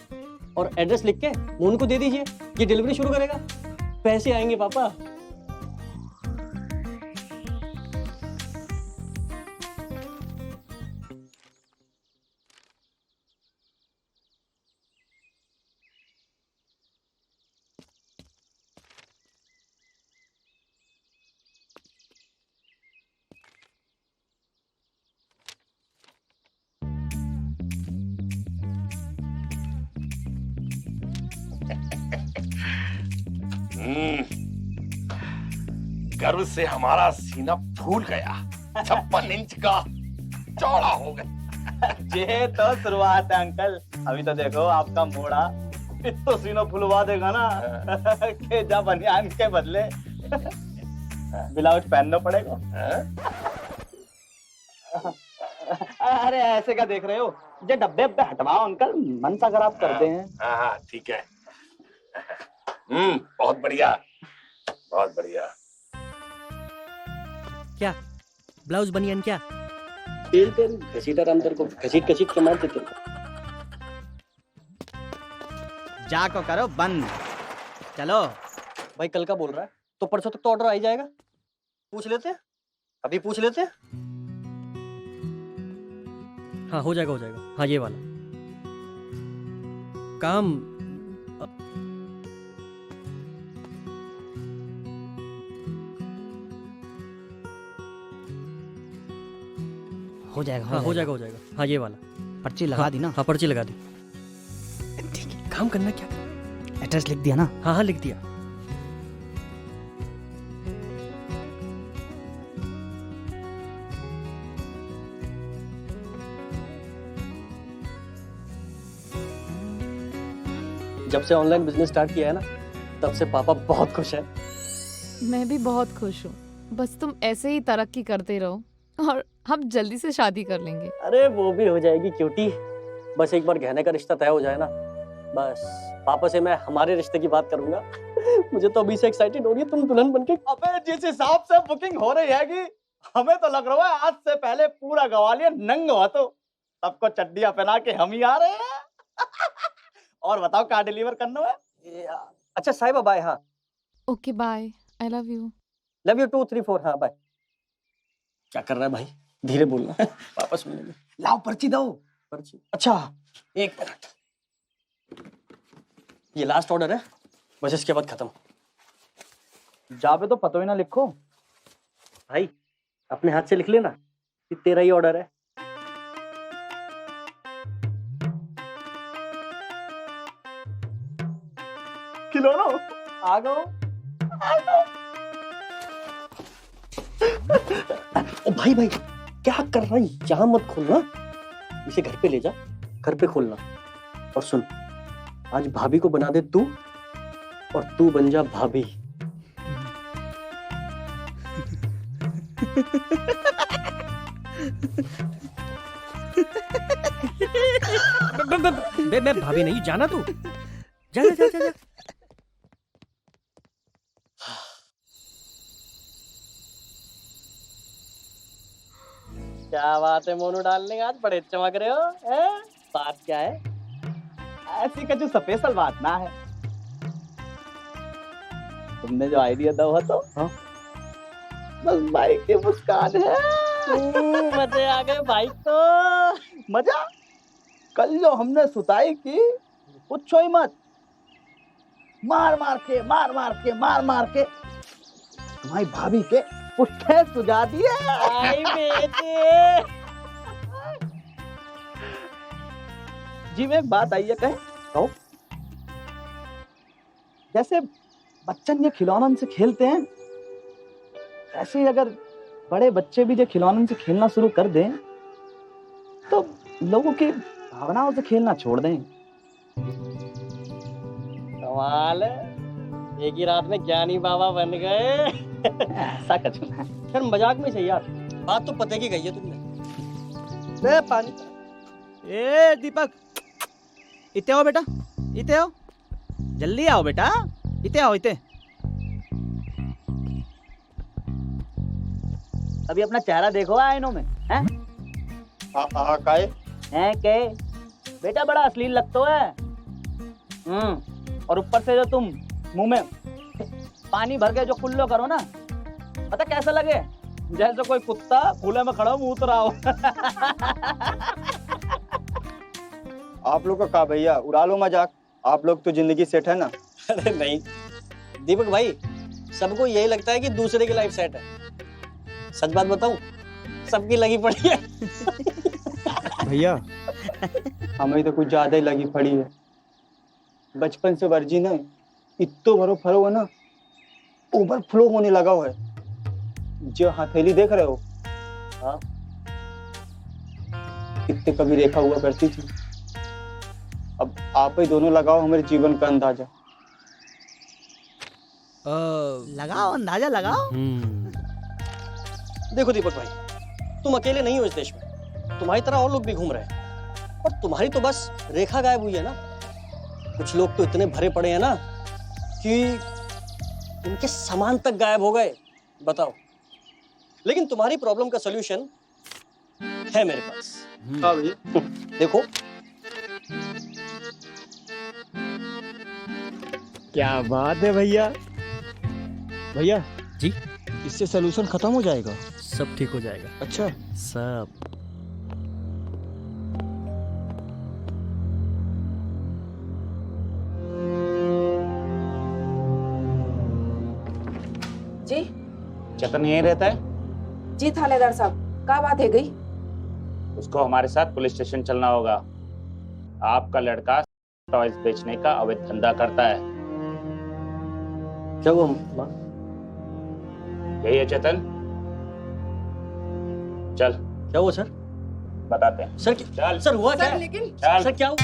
और एड्रेस लिख के मोहन को दे दीजिए, ये डिलीवरी शुरू करेगा, पैसे आएंगे पापा। गर्व से हमारा सीना फूल गया, 56 इंच का चौड़ा हो गया। ये तो शुरुआत है अंकल, अभी तो देखो आपका मोड़ा इतना सीना फुलवा देगा ना कि जब बनियान के बदले ब्लाउज पहनना पड़ेगा। अरे ऐसे क्या देख रहे हो? ये डब्बे डब्बे हटवाओ अंकल, मन सा खराब करते हैं। हाँ ठीक है। बहुत बढ़िया, बहुत बढ़िया। क्या ब्लाउज बनियान क्या? तेल तेल घसीटा राम तेरे को, घसीट घसीट के मार देते। जाको करो बंद, चलो। भाई कल का बोल रहा है तो परसों तक तो ऑर्डर आ ही जाएगा। पूछ लेते हैं, अभी पूछ लेते हैं। हाँ हो जाएगा हो जाएगा। हाँ ये वाला काम हो जाएगा हाँ हो जाएगा हो जाएगा। हाँ ये वाला पर्ची लगा दी ना? हाँ पर्ची लगा दी। ठीक है, काम करना क्या? एड्रेस लिख दिया ना? हाँ हाँ लिख दिया। जब से ऑनलाइन बिजनेस स्टार्ट किया है ना, तब से पापा बहुत खुश है। मैं भी बहुत खुश हूँ। बस तुम ऐसे ही तरक्की करते रहो और हम जल्दी से शादी कर लेंगे। अरे वो भी हो जाएगी क्यूटी, बस एक बार गहने का रिश्ता तय हो जाए ना, बस पापा से मैं हमारे रिश्ते की बात करूंगा। मुझे तो अभी से एक्साइटेड हो रही है तुम दुल्हन बनके। अबे जिस हिसाब से बुकिंग हो रही है कि हमें तो लग रहा है आज से पहले पूरा ग्वालियर नंग हुआ, तो सबको चड्डियां पहना के हम ही आ रहे हैं। और बताओ कहाँ डिलीवर करना है? अच्छा साहिबा बाय। हाँ okay bye, I love you. Love you 2 3 4। हाँ बाय। क्या कर रहा है भाई, धीरे बोलना वापस मिलेंगे। लाओ पर्ची दो। पर्ची? अच्छा एक मिनट, ये लास्ट ऑर्डर है, बस इसके बाद खत्म। जाबे तो पतो ही ना लिखो भाई, अपने हाथ से लिख लेना कि तेरा ही ऑर्डर है। खिलौनो आ गओ। ओ भाई भाई क्या कर रहा है, यहाँ मत खोलना, इसे घर पे ले जा, घर पे खोलना। और सुन, आज भाभी को बना दे तू, और तू बन जा भाभी। मैं भाभी नहीं, जाना तू, जा जा जा जा। क्या बात है मोनू डार्लिंग, आज बड़े चमक रहे हो हैं? बात क्या है? ऐसी का जो स्पेशल बात ना है, तुमने जो आइडिया दो है तो बस बाइक की मुस्कान है। मजे आ गए बाइक तो। मजा कल जो हमने सुताई की, पूछो ही मत, मार मार के तुम्हारी भाभी के पुट्ठे सुझा दिए। आई बेटे। जी मैं एक बात आई है कहे, कहो। जैसे बच्चन ये खिलौनन से खेलते हैं, ऐसे ही अगर बड़े बच्चे भी जो खिलौनन से खेलना शुरू कर दें, तो लोगों की भावनाओं से खेलना छोड़ दें। कमाल है, एक ही रात में ज्ञानी बाबा बन गए। ऐसा कुछ नहीं। फिर मजाक में सही यार, बात तो पते की गई है तुमने। ए पानी। ए दीपक, इते आओ बेटा, इते आओ, जल्दी आओ बेटा, इते आओ इते। अभी अपना चेहरा देखो आईनों में, हैं? काहे? हैं के? बेटा बड़ा अश्लील लगता है। और ऊपर से जो तुम मुंह में पानी भर के जो कुल्लो करो ना, पता कैसा लगे? जैसे कोई कुत्ता खुले में खड़ा मुंह रहा हो। आप लोग का कहा भैया, उड़ा लो मजाक, आप लोग तो जिंदगी सेट है ना। अरे नहीं दीपक भाई, सबको यही लगता है कि दूसरे की लाइफ सेट है। सच बात बताऊं, सबकी लगी पड़ी है। भैया हमें तो कुछ ज्यादा ही लगी पड़ी है। बचपन से वर्जिन है, इतो भरो फरो है ना, ओवरफ्लो होने लगा हुआ है। जो हथेली देख रहे हो, हाँ, कितने कभी रेखा हुआ करती थी, अब आप ही दोनों लगाओ हमारे जीवन का अंदाजा। लगाओ अंदाजा लगाओ। देखो दीपक भाई, तुम अकेले नहीं हो इस देश में, तुम्हारी तरह और लोग भी घूम रहे हैं, और तुम्हारी तो बस रेखा गायब हुई है ना। कुछ लोग तो इतने भरे पड़े हैं ना कि उनके सामान तक गायब हो गए, बताओ। लेकिन तुम्हारी प्रॉब्लम का सॉल्यूशन है मेरे पास। हाँ भैया, देखो। क्या बात है भैया। भैया जी, इससे सलूशन खत्म हो जाएगा? सब ठीक हो जाएगा। अच्छा, सब। चेतन यहीं रहता है? जी थानेदार साहब, क्या बात है गई? उसको हमारे साथ पुलिस स्टेशन चलना होगा। आपका लड़का टॉयज बेचने का अवैध धंधा करता है। क्या वो यही है चेतन? चल। क्या हुआ सर? बताते हैं। सर चल। सर हुआ क्या? लेकिन चल। सर क्या हुआ?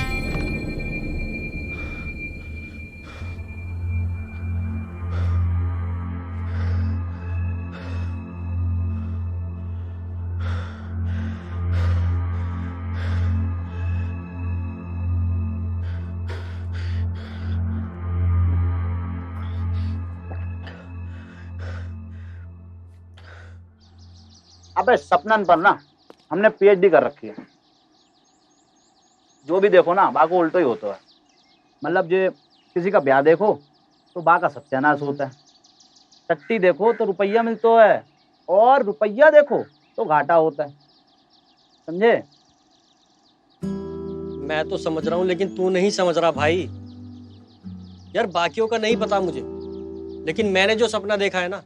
अबे सपनन पर ना हमने पीएचडी कर रखी है। जो भी देखो ना बा को उल्टो ही होता है। मतलब जो किसी का ब्याह देखो तो बा का सत्यानाश होता है, टट्टी देखो तो रुपया मिलता है, और रुपया देखो तो घाटा होता है। समझे? मैं तो समझ रहा हूँ लेकिन तू नहीं समझ रहा भाई। यार बाकियों का नहीं पता मुझे, लेकिन मैंने जो सपना देखा है ना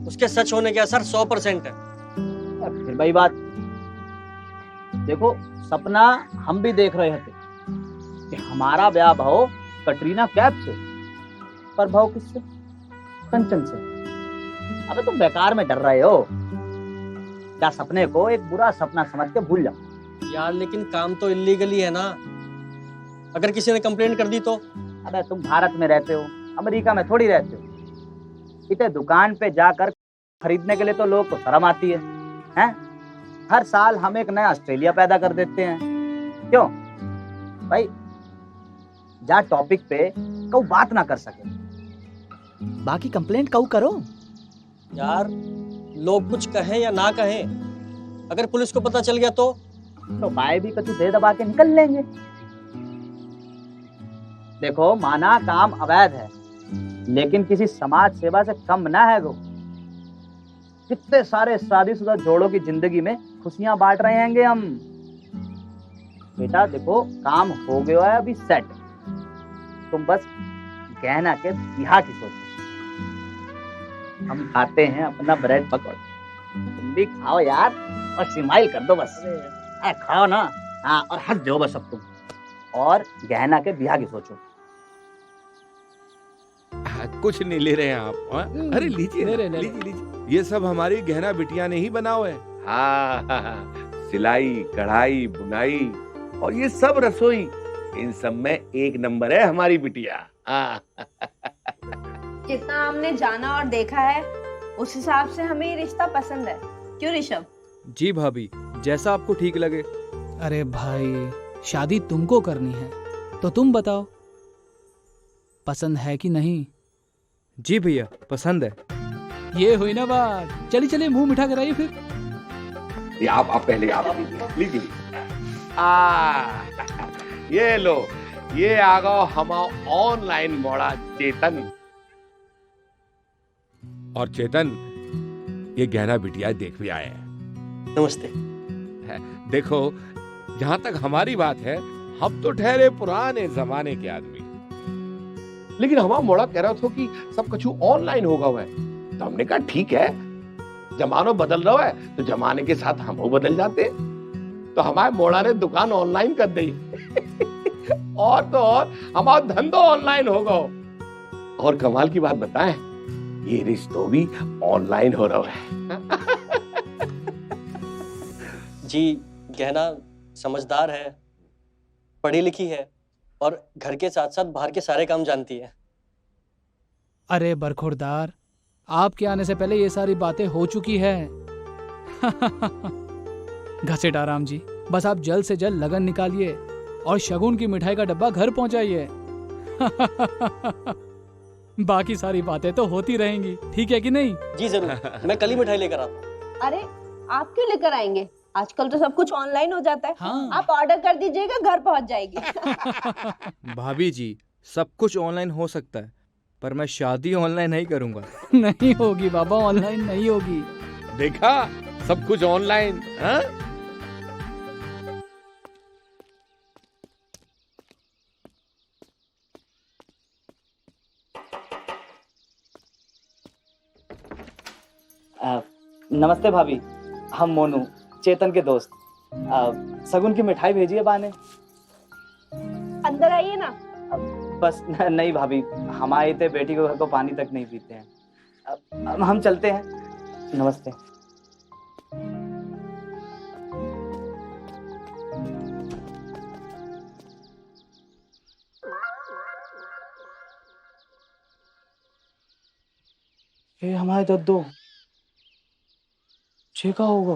उसके सच होने के असर 100% है। फिर भाई बात देखो, सपना हम भी देख रहे थे कि हमारा ब्याह भाव कटरीना कैफ से, पर भाव किससे? कंचन से। अबे तुम बेकार में डर रहे हो क्या? सपने को एक बुरा सपना समझ के भूल जाओ। यार लेकिन काम तो इलीगली है ना, अगर किसी ने कंप्लेंट कर दी तो? अबे तुम भारत में रहते हो, अमेरिका में थोड़ी रहते हो। इतने दुकान पे जाकर खरीदने के लिए तो लोग को शर्म आती है, हैं? हर साल हम एक नया ऑस्ट्रेलिया पैदा कर देते हैं। क्यों भाई? जा टॉपिक पे कऊ बात ना कर सके, बाकी कंप्लेंट कऊ करो। यार लोग कुछ कहें या ना कहें, अगर पुलिस को पता चल गया तो भाई भी कुछ दे दबा के निकल लेंगे। देखो माना काम अवैध है, लेकिन किसी समाज सेवा से कम ना है वो। कितने सारे शादीशुदा जोड़ों की जिंदगी में खुशियां बांट रहे हैंगे हम। बेटा देखो काम हो गया है अभी सेट, तुम बस गहना के बिहा की सोचो। हम खाते हैं अपना ब्रेड पकौड़ा, तुम भी खाओ यार और स्माइल कर दो बस। खाओ ना, हाँ, और हंस जाओ बस अब तुम, और गहना के बिहा की सोचो। कुछ नहीं ले रहे हैं आप? अरे लीजिए लीजिए लीजिए, ये सब हमारी गहना बिटिया ने ही बनाओ है। हाँ, सिलाई कढ़ाई बुनाई और ये सब रसोई, इन सब में एक नंबर है हमारी बिटिया। हाँ। जितना हमने जाना और देखा है उस हिसाब से हमें ये रिश्ता पसंद है। क्यों ऋषभ? जी भाभी, जैसा आपको ठीक लगे। अरे भाई, शादी तुमको करनी है तो तुम बताओ पसंद है कि नहीं? जी भैया, पसंद है। ये हुई ना बात। चलिए चलिए मुंह मीठा कराइए फिर। ये आप पहले आप लीजिए। ये लो, ये आ गो हमारा ऑनलाइन मोड़ा चेतन। और चेतन, ये गहना बिटिया देख भी आए हैं। नमस्ते। देखो, जहां तक हमारी बात है, हम तो ठहरे पुराने जमाने के आदमी, लेकिन हमारा मोड़ा कह रहा था कि सब कुछ ऑनलाइन होगा हुआ है। तो हमने कहा ठीक है, जमानो बदल रहा है तो जमाने के साथ हम बदल जाते। तो हमारे मोड़ा ने दुकान ऑनलाइन कर दी। और तो और हमारा धंधो ऑनलाइन होगा। और कमाल की बात बताएं, ये रिश्तों भी ऑनलाइन हो रहा है। जी गहना समझदार है, पढ़ी लिखी है और घर के साथ साथ बाहर के सारे काम जानती है। अरे बरखुरदार, आपके आने से पहले ये सारी बातें हो चुकी है। घसेट आराम जी, बस आप जल्द से जल्द लगन निकालिए और शगुन की मिठाई का डब्बा घर पहुंचाइए। बाकी सारी बातें तो होती रहेंगी, ठीक है कि नहीं? जी जरूर, मैं कल ही मिठाई लेकर आता हूँ। अरे आप क्यों लेकर आएंगे? आजकल तो सब कुछ ऑनलाइन हो जाता है। हाँ। आप ऑर्डर कर दीजिएगा, घर पहुंच जाएगी। भाभी जी, सब कुछ ऑनलाइन हो सकता है, पर मैं शादी ऑनलाइन नहीं करूंगा। नहीं होगी बाबा, ऑनलाइन नहीं होगी। देखा, सब कुछ ऑनलाइन। हाँ? नमस्ते भाभी, हम मोनू, चेतन के दोस्त। सगुन की मिठाई भेजी है बा ने। अंदर आइए ना। बस नहीं भाभी, हम आए थे, बेटी को घर को पानी तक नहीं पीते हैं। अब हम चलते हैं। नमस्ते। ये हमारे दद्दो छेका होगा।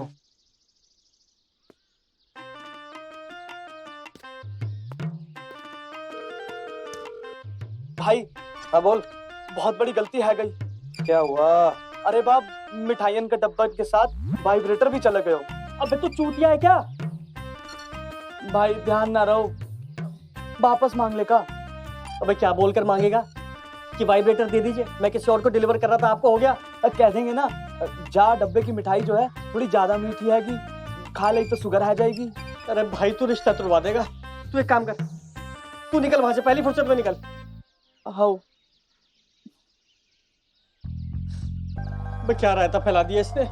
भाई, हाँ बोल। बहुत बड़ी गलती है गई। क्या हुआ? अरे बाप, मिठाइयन का डब्बा के साथ वाइब्रेटर भी चले गए हो। अबे तू चूतिया है क्या? भाई ध्यान ना रहो, वापस मांग ले का। अबे क्या बोलकर मांगेगा कि वाइब्रेटर दे दीजिए, मैं किसी और को डिलीवर कर रहा था, आपको हो गया। कह देंगे ना, जा डब्बे की मिठाई जो है थोड़ी ज्यादा मीठी है कि खा ले तो शुगर आ जाएगी। अरे भाई तू रिश्ता तुड़वा देगा। तू एक काम कर, तू निकल वहां से, पहली फुर्सत में निकल। हाँ क्या रायता फैला दिया इसने।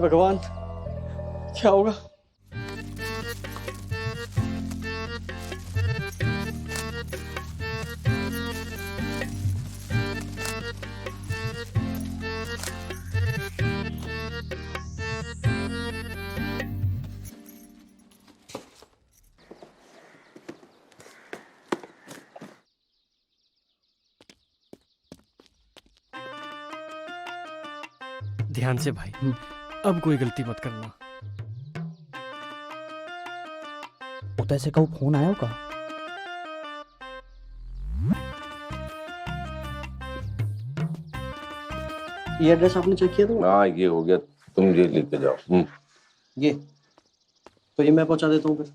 भगवान, क्या होगा? ध्यान से भाई, अब कोई गलती मत करना। उतर से कहूँ फोन आया होगा। ये एड्रेस आपने चेक किया था? हाँ ये हो गया, तुम ये लेके जाओ। ये तो ये मैं पहुंचा देता हूँ फिर।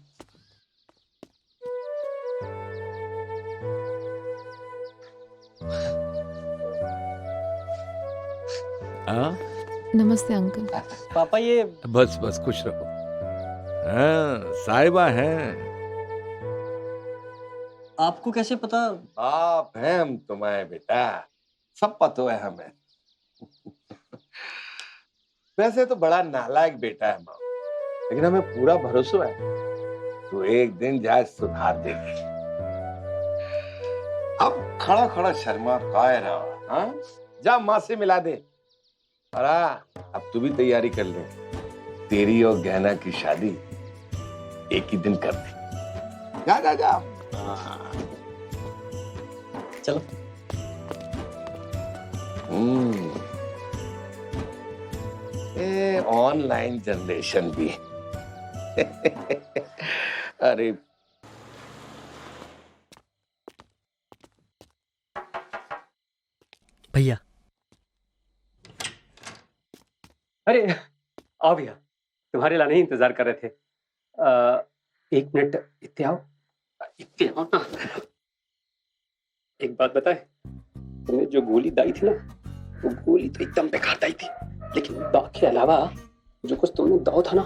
नमस्ते अंकल। पापा ये बस बस खुश रहो। हाँ साहिबा हैं। आपको कैसे पता? आप हैं हम तुम्हें बेटा, सब पता है हमें। वैसे तो बड़ा नालायक बेटा है माँ, लेकिन हमें पूरा भरोसा है तू एक दिन जाए सुधार देगी। अब खड़ा खड़ा शर्मा काय रहा। हाँ जा माँ से मिला दे। और अब तू भी तैयारी कर ले, तेरी और गहना की शादी एक ही दिन कर दे। जा जा जा। चलो। ऑनलाइन जनरेशन भी। अरे भैया। अरे आओ भैया, तुम्हारे लाने ही इंतजार कर रहे थे। एक मिनट इत्ते आओ। इत्ते आओ ना। एक बात बताए, तुमने जो गोली दाई थी ना, वो गोली तो एकदम बेकार दाई थी, लेकिन दाव के अलावा जो कुछ तुमने दाव था ना,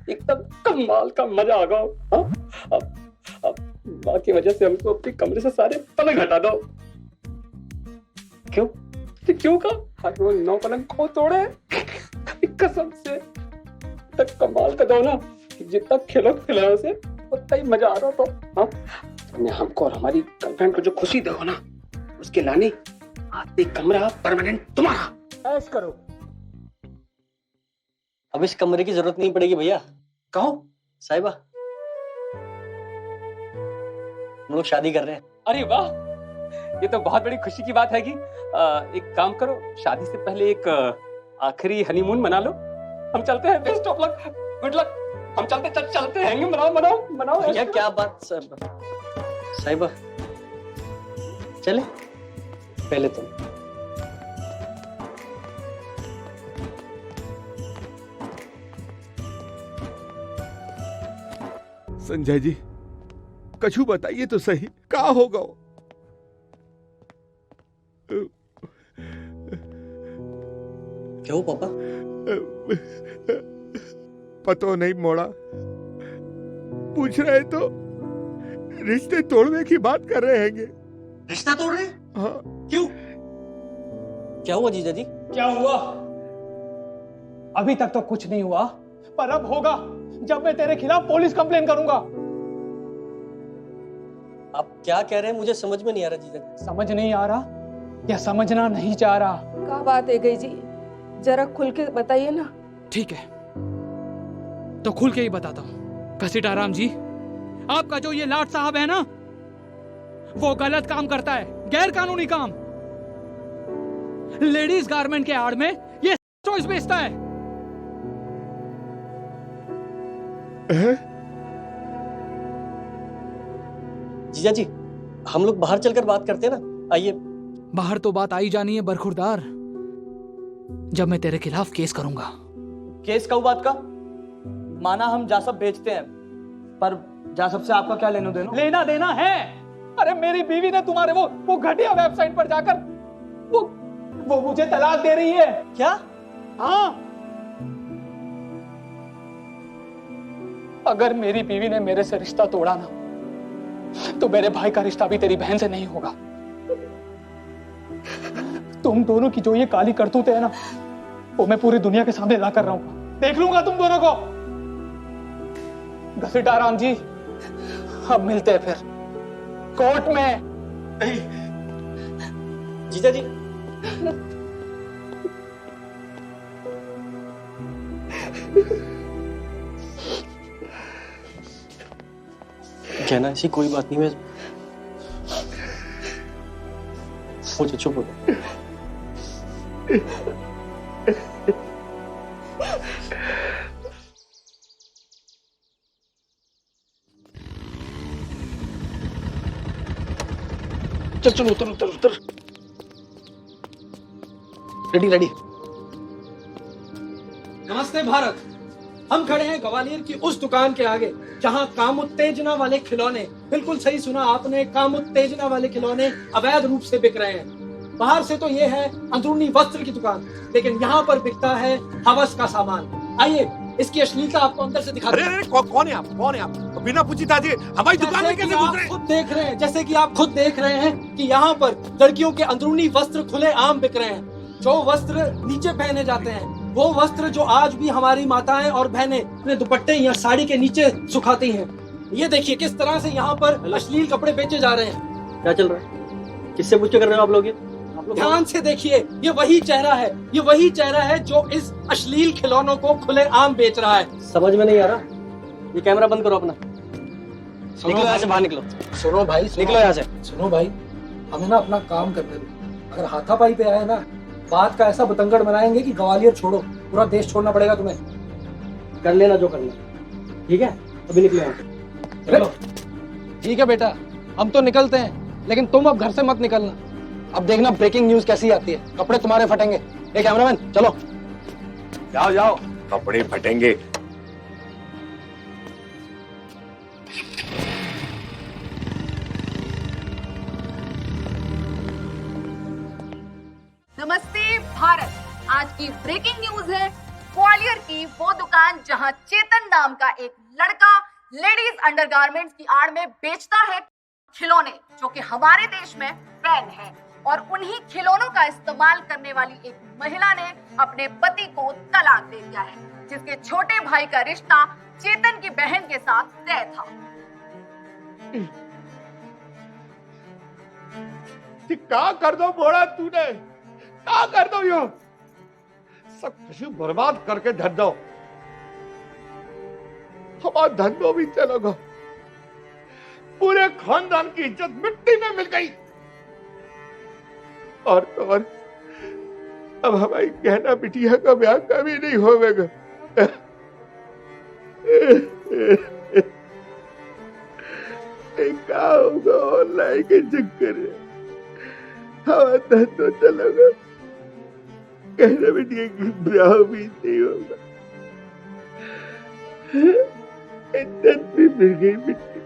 एकदम कमाल का मजा आ गया। हाँ? अब माँ की वजह से हमको अपने कमरे से सारे पलंग हटा दो। क्यों? क्यों का? वो 9 पलंग को तोड़े। कसम से तक कमाल का दो ना, जितना खेलो खिलाओ से उतना ही मजा आ रहा था। हाँ? तुमने हमको और हमारी गर्लफ्रेंड को जो खुशी दो ना, उसके लाने आते कमरा परमानेंट तुम्हारा। ऐश करो। अब इस कमरे की जरूरत नहीं पड़ेगी भैया। कहो साहिबा, हम लोग शादी कर रहे हैं। अरे वाह, ये तो बहुत बड़ी खुशी की बात है कि एक काम करो, शादी से पहले एक आखिरी हनीमून मना लो। हम चलते हैं। Best of luck, good luck. हम चलते हैं। मनाओ मनाओ मनाओ। भैया क्या बात साहिबा, चले पहले तुम। संजय जी, कछु बताइए तो सही, क्या होगा? क्या हो पापा? पतो नहीं मोड़ा, पूछ रहे तो रिश्ते तोड़ने की बात कर रहे हैंगे। रिश्ता तोड़ रहे? हाँ। क्यों? क्या हुआ जीजा जी? क्या हुआ? अभी तक तो कुछ नहीं हुआ, पर अब होगा जब मैं तेरे खिलाफ पुलिस कंप्लेन करूंगा। आप क्या कह रहे हैं मुझे समझ में नहीं आ रहा जीजा जी। समझ नहीं आ रहा या समझना नहीं चाह रहा? क्या बात है गई जी, जरा खुल के बताइए ना। ठीक है, तो खुल के ही बताता हूँ। घसीटाराम जी, आपका जो ये लाट साहब है ना, वो गलत काम करता है, गैर कानूनी काम। लेडीज गारमेंट के आड़ में ये चॉइस बेचता है। जीजा जी, हम लोग बाहर चलकर बात करते हैं ना, आइए। बाहर तो बात आई जानी है बरखुरदार, जब मैं तेरे खिलाफ केस करूंगा। केस कब बात का? माना हम जासब बेचते हैं, पर जासब से आपका क्या लेना देना? लेना देना है। अरे मेरी बीवी ने तुम्हारे वो घटिया वेबसाइट पर जाकर वो मुझे तलाक दे रही है। क्या? हाँ, अगर मेरी बीवी ने मेरे से रिश्ता तोड़ा ना, तो मेरे भाई का रिश्ता भी तेरी बहन से नहीं होगा। तुम दोनों की जो ये काली करतूत है ना, वो मैं पूरी दुनिया के सामने ला कर रहूंगा। देख लूंगा तुम दोनों को। घसीटाराम जी, अब मिलते हैं फिर कोर्ट में। जीजा जी, कहना ऐसी कोई बात नहीं। मैं मुझे चुप हो गया। चल चल, उतर उतर उतर। Ready ready. नमस्ते भारत। हम खड़े हैं ग्वालियर की उस दुकान के आगे जहां काम उत्तेजना वाले खिलौने, बिल्कुल सही सुना आपने, काम उत्तेजना वाले खिलौने अवैध रूप से बिक रहे हैं। बाहर से तो ये है अंदरूनी वस्त्र की दुकान, लेकिन यहाँ पर बिकता है हवस का सामान। आइए इसकी अश्लीलता आपको अंदर से दिखाते हैं। अरे कौन है आप? कौन है आप? बिना पूछी ताजी हमारी दुकान में कैसे घुस रहे हैं? खुद देख रहे हैं, जैसे कि आप खुद देख रहे हैं कि यहाँ पर लड़कियों के अंदरूनी वस्त्र खुले आम बिक रहे हैं। जो वस्त्र नीचे पहने जाते हैं, वो वस्त्र जो आज भी हमारी माताएं और बहनें अपने दुपट्टे या साड़ी के नीचे सुखाती हैं। ये देखिए किस तरह से यहाँ पर अश्लील कपड़े बेचे जा रहे हैं। क्या चल रहा है? किससे पूछ के कर रहे हो आप लोग ये? ध्यान से देखिए, ये वही चेहरा है, ये वही चेहरा है जो इस अश्लील खिलौनों को खुले आम बेच रहा है। समझ में नहीं आ रहा। ये कैमरा बंद करो अपना। निकलो यहाँ से, बाहर निकलो। सुनो भाई, निकलो यहाँ से। सुनो भाई, हमें ना अपना काम करने दो। अगर हाथापाई पे आए ना, बात का ऐसा बतंगड़ बनाएंगे कि ग्वालियर छोड़ो, पूरा देश छोड़ना पड़ेगा तुम्हें। कर लेना जो करना, ठीक है? अभी निकलो यहाँ से। चलो ठीक है बेटा, हम तो निकलते हैं, लेकिन तुम अब घर से मत निकलना। अब देखना ब्रेकिंग न्यूज कैसी आती है, कपड़े तुम्हारे फटेंगे। ए कैमरामैन, चलो। जाओ जाओ, कपड़े फटेंगे। नमस्ते भारत। आज की ब्रेकिंग न्यूज है ग्वालियर की वो दुकान जहां चेतन नाम का एक लड़का लेडीज अंडरगारमेंट्स की आड़ में बेचता है खिलौने, जो कि हमारे देश में बैन है। और उन्हीं खिलौनों का इस्तेमाल करने वाली एक महिला ने अपने पति को तलाक दे दिया है, जिसके छोटे भाई का रिश्ता चेतन की बहन के साथ तय था। क्या कर दो बोला तूने? क्या कर दो? यो सब खुशी बर्बाद करके धर दो। हमारा धंधो भी चलेगा, पूरे खानदान की इज्जत मिट्टी में मिल गई। और तो और अब हमारी गहना बिटिया का ब्याह कभी नहीं होगा। क्या होगा ऑनलाइन के चक्कर में? हमारा धंधो चलेगा, गहना बिटिया की ब्याह भी नहीं होगा। इज्जत भी मिल गई मिट्टी।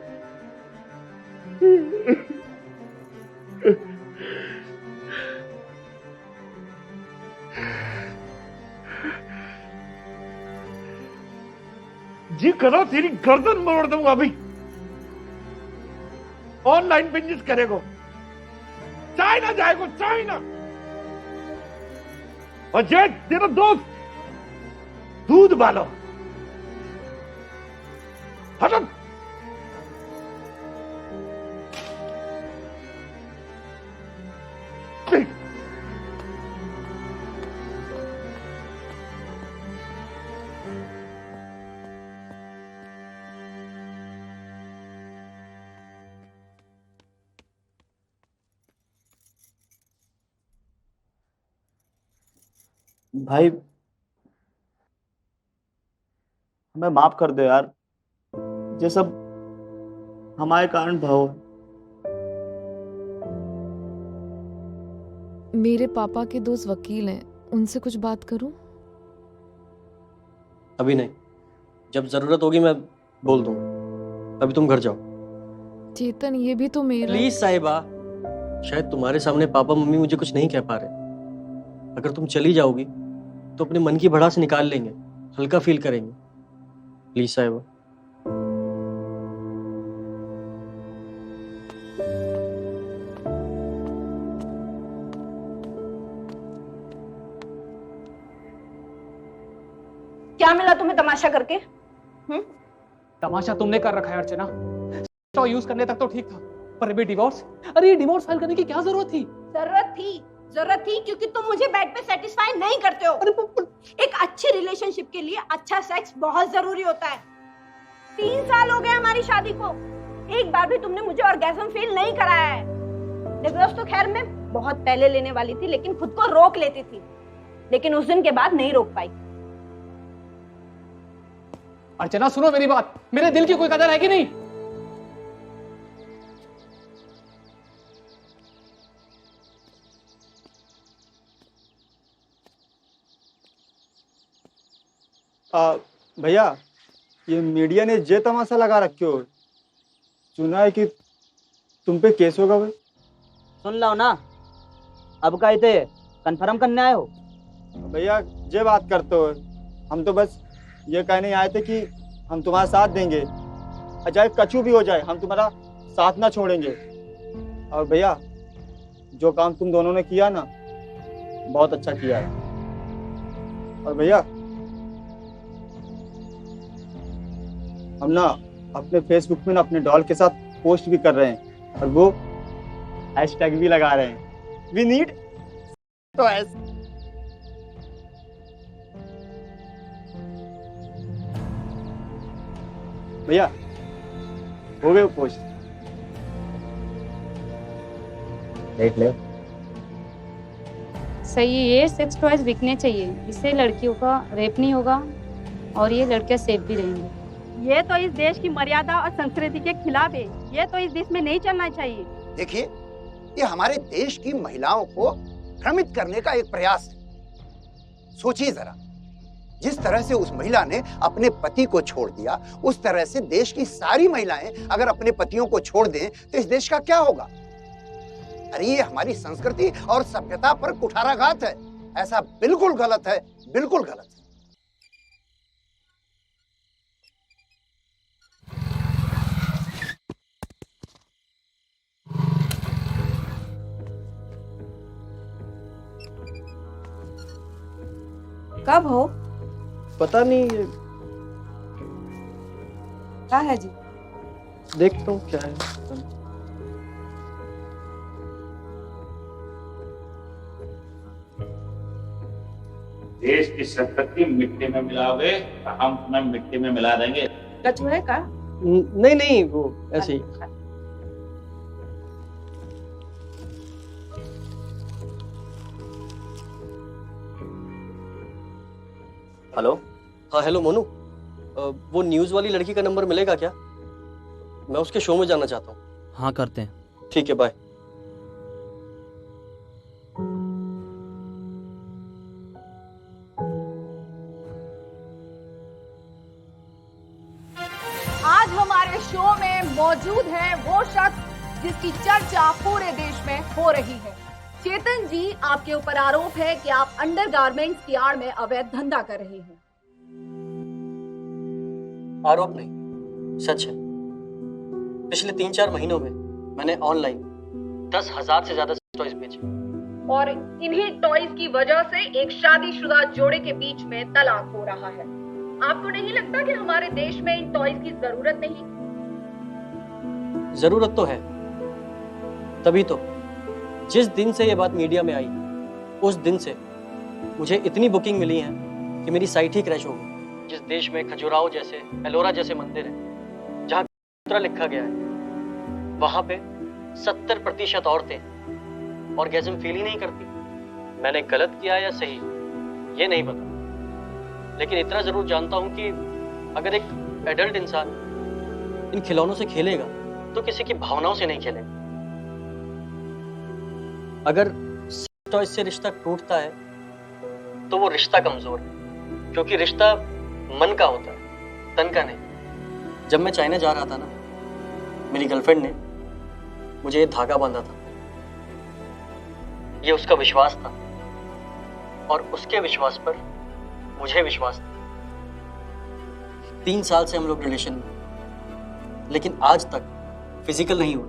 जी करो तेरी गर्दन मोड़ दूंगा अभी। ऑनलाइन बिजनेस करेगो, चाइना जाएगो, चाइना। और जे तेरा दोस्त दूध वालों, हटो। भाई हमें माफ कर दो यार, ये सब हमारे कारण भाव। मेरे पापा के दोस्त वकील हैं, उनसे कुछ बात करूं? अभी नहीं, जब जरूरत होगी मैं बोल दूंगा। अभी तुम घर जाओ। चेतन, ये भी तो मेरा। प्लीज साहिबा, शायद तुम्हारे सामने पापा मम्मी मुझे कुछ नहीं कह पा रहे। अगर तुम चली जाओगी तो अपने मन की भड़ास निकाल लेंगे, हल्का फील करेंगे। प्लीज साहिबा। क्या मिला तुम्हें तमाशा करके? तमाशा तुमने कर रखा है अर्चना। तो यूज करने तक तो ठीक था, पर अभी डिवोर्स। अरे ये डिवोर्स फाइल करने की क्या जरूरत थी? जरूरत थी क्योंकि तुम मुझे बेड पे सेटिस्फाई नहीं करते हो। एक अच्छी रिलेशनशिप के लिए अच्छा सेक्स बहुत जरूरी होता है। 3 साल हो गए हमारी शादी को, एक बार भी तुमने मुझे ऑर्गेज़म फील नहीं कराया है। डिवोर्स तो खैर मैं बहुत पहले लेने वाली थी, लेकिन खुद को रोक लेती थी, लेकिन उस दिन के बाद नहीं रोक पाई। अर्चना सुनो मेरी बात, मेरे दिल की कोई कदर है कि नहीं? भैया, ये मीडिया ने जे तमाशा लगा रखे हो, सुना है कि तुम पे केस होगा भाई। सुन लो ना, अब का इते कंफर्म करने आए हो? भैया जे बात करते हो, हम तो बस ये कहने आए थे कि हम तुम्हारा साथ देंगे, चाहे कछु भी हो जाए हम तुम्हारा साथ ना छोड़ेंगे। और भैया जो काम तुम दोनों ने किया ना, बहुत अच्छा किया है। और भैया हम ना अपने फेसबुक में ना अपने डॉल के साथ पोस्ट भी कर रहे हैं, और वो हैशटैग भी लगा रहे हैं, वी नीड टॉयज। भैया हो गए पोस्ट, देख ले। सही है, ये सेक्स टॉयज बिकने चाहिए, इससे लड़कियों का रेप नहीं होगा और ये लड़कियां सेफ भी रहेंगी। ये तो इस देश की मर्यादा और संस्कृति के खिलाफ है, ये तो इस देश में नहीं चलना चाहिए। देखिए, ये हमारे देश की महिलाओं को भ्रमित करने का एक प्रयास है। सोचिए जरा, जिस तरह से उस महिला ने अपने पति को छोड़ दिया, उस तरह से देश की सारी महिलाएं अगर अपने पतियों को छोड़ दें तो इस देश का क्या होगा? अरे ये हमारी संस्कृति और सभ्यता पर कुठाराघात है। ऐसा बिल्कुल गलत है, बिल्कुल गलत है। कब हो? पता नहीं, ये क्या है जी? देखता हूँ क्या है। देश की संपत्ति मिट्टी में मिलाओगे तो हम तुम्हें मिट्टी में मिला देंगे। कछु है का? नहीं नहीं, वो ऐसे ही। हेलो। हाँ हेलो मोनू, वो न्यूज़ वाली लड़की का नंबर मिलेगा क्या? मैं उसके शो में जाना चाहता हूँ। हाँ करते हैं। ठीक है, बाय। आज हमारे शो में मौजूद है वो शख्स जिसकी चर्चा पूरे देश में हो रही है। चेतन जी, आपके ऊपर आरोप है कि आप अंडरगारमेंट्स की आड़ में अवैध धंधा कर रहे हैं। आरोप नहीं, सच है। पिछले 3-4 महीनों में मैंने ऑनलाइन 10,000 से ज्यादा टॉयज बेचे। और इन्हीं टॉयज की वजह से एक शादीशुदा जोड़े के बीच में तलाक हो रहा है। आपको नहीं लगता कि हमारे देश में इन टॉयज की जरूरत नहीं? जरूरत तो है, तभी तो जिस दिन से ये बात मीडिया में आई उस दिन से मुझे इतनी बुकिंग मिली है कि मेरी साइट ही क्रैश हो गई। जिस देश में खजुराहो जैसे, एलोरा जैसे मंदिर है, जहाँ सूत्र लिखा गया है, वहां पे 70% औरतें ऑर्गेज़म फील ही नहीं करती। मैंने गलत किया या सही ये नहीं पता, लेकिन इतना जरूर जानता हूं कि अगर एक एडल्ट इंसान इन खिलौनों से खेलेगा तो किसी की भावनाओं से नहीं खेलेगा। अगर टॉयज से रिश्ता टूटता है तो वो रिश्ता कमजोर है, क्योंकि रिश्ता मन का होता है, तन का नहीं। जब मैं चाइना जा रहा था ना, मेरी गर्लफ्रेंड ने मुझे ये धागा बांधा था। ये उसका विश्वास था और उसके विश्वास पर मुझे विश्वास था। 3 साल से हम लोग रिलेशन में, लेकिन आज तक फिजिकल नहीं हुआ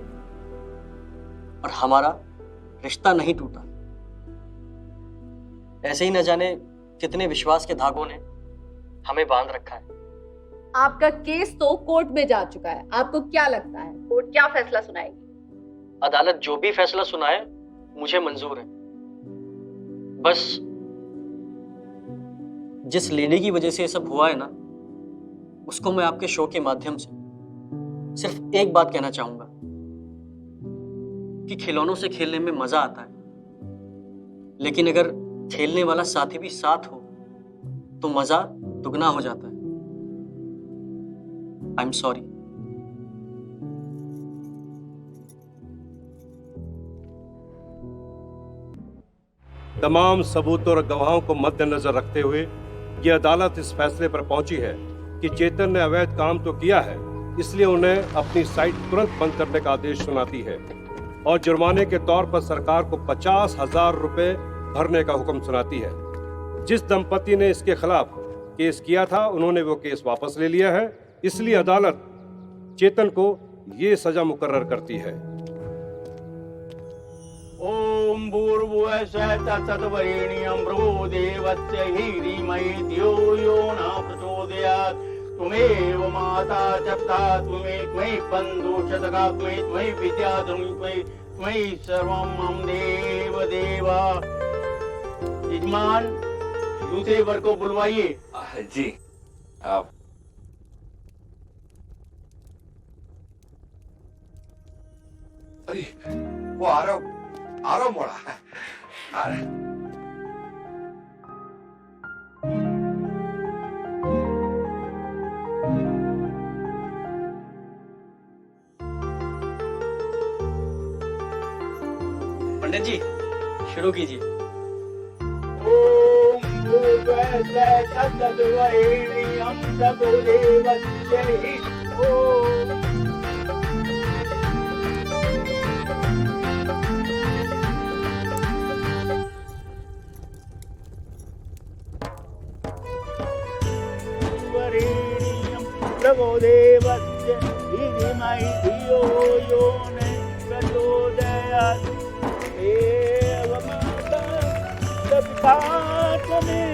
और हमारा रिश्ता नहीं टूटा। ऐसे ही न जाने कितने विश्वास के धागों ने हमें बांध रखा है। आपका केस तो कोर्ट में जा चुका है, आपको क्या लगता है कोर्ट क्या फैसला सुनाएगी? अदालत जो भी फैसला सुनाए मुझे मंजूर है। बस जिस लेडी की वजह से ये सब हुआ है ना, उसको मैं आपके शो के माध्यम से सिर्फ एक बात कहना चाहूंगा कि खिलौनों से खेलने में मजा आता है, लेकिन अगर खेलने वाला साथी भी साथ हो तो मजा दुगना हो जाता है। I am sorry. तमाम सबूतों और गवाहों को मद्देनजर रखते हुए ये अदालत इस फैसले पर पहुंची है कि चेतन ने अवैध काम तो किया है, इसलिए उन्हें अपनी साइट तुरंत बंद करने का आदेश सुनाती है और जुर्माने के तौर पर सरकार को 50,000 रुपए भरने का हुक्म सुनाती है। जिस दंपति ने इसके खिलाफ केस किया था उन्होंने वो केस वापस ले लिया है, इसलिए अदालत चेतन को ये सजा मुकर्रर करती है। ओम भूर्भुवः स्वः तत्सवितुर्वरेण्यं भर्गो देवस्य धीमहि धियो यो न प्रचोदयात्। त्वमेव माता च पिता त्वमेव बन्धुः च सखा त्वमेव विद्या त्वमेव सर्वं मम देव देवा। यजमान, दूसरे वर को बुलवाइए। जी आप अरे वो आ रहा मोड़ा आ रहा। पंडित जी शुरू कीजिए। ओम भूर्भुवः स्वः तत्सवितुर्वरेण्यं भर्गो देवस्य धीमहि। भर्गो देवस्य धीमहि धियो यो न प्रचोदयात्। त्वमेव माता च पिता त्वमेव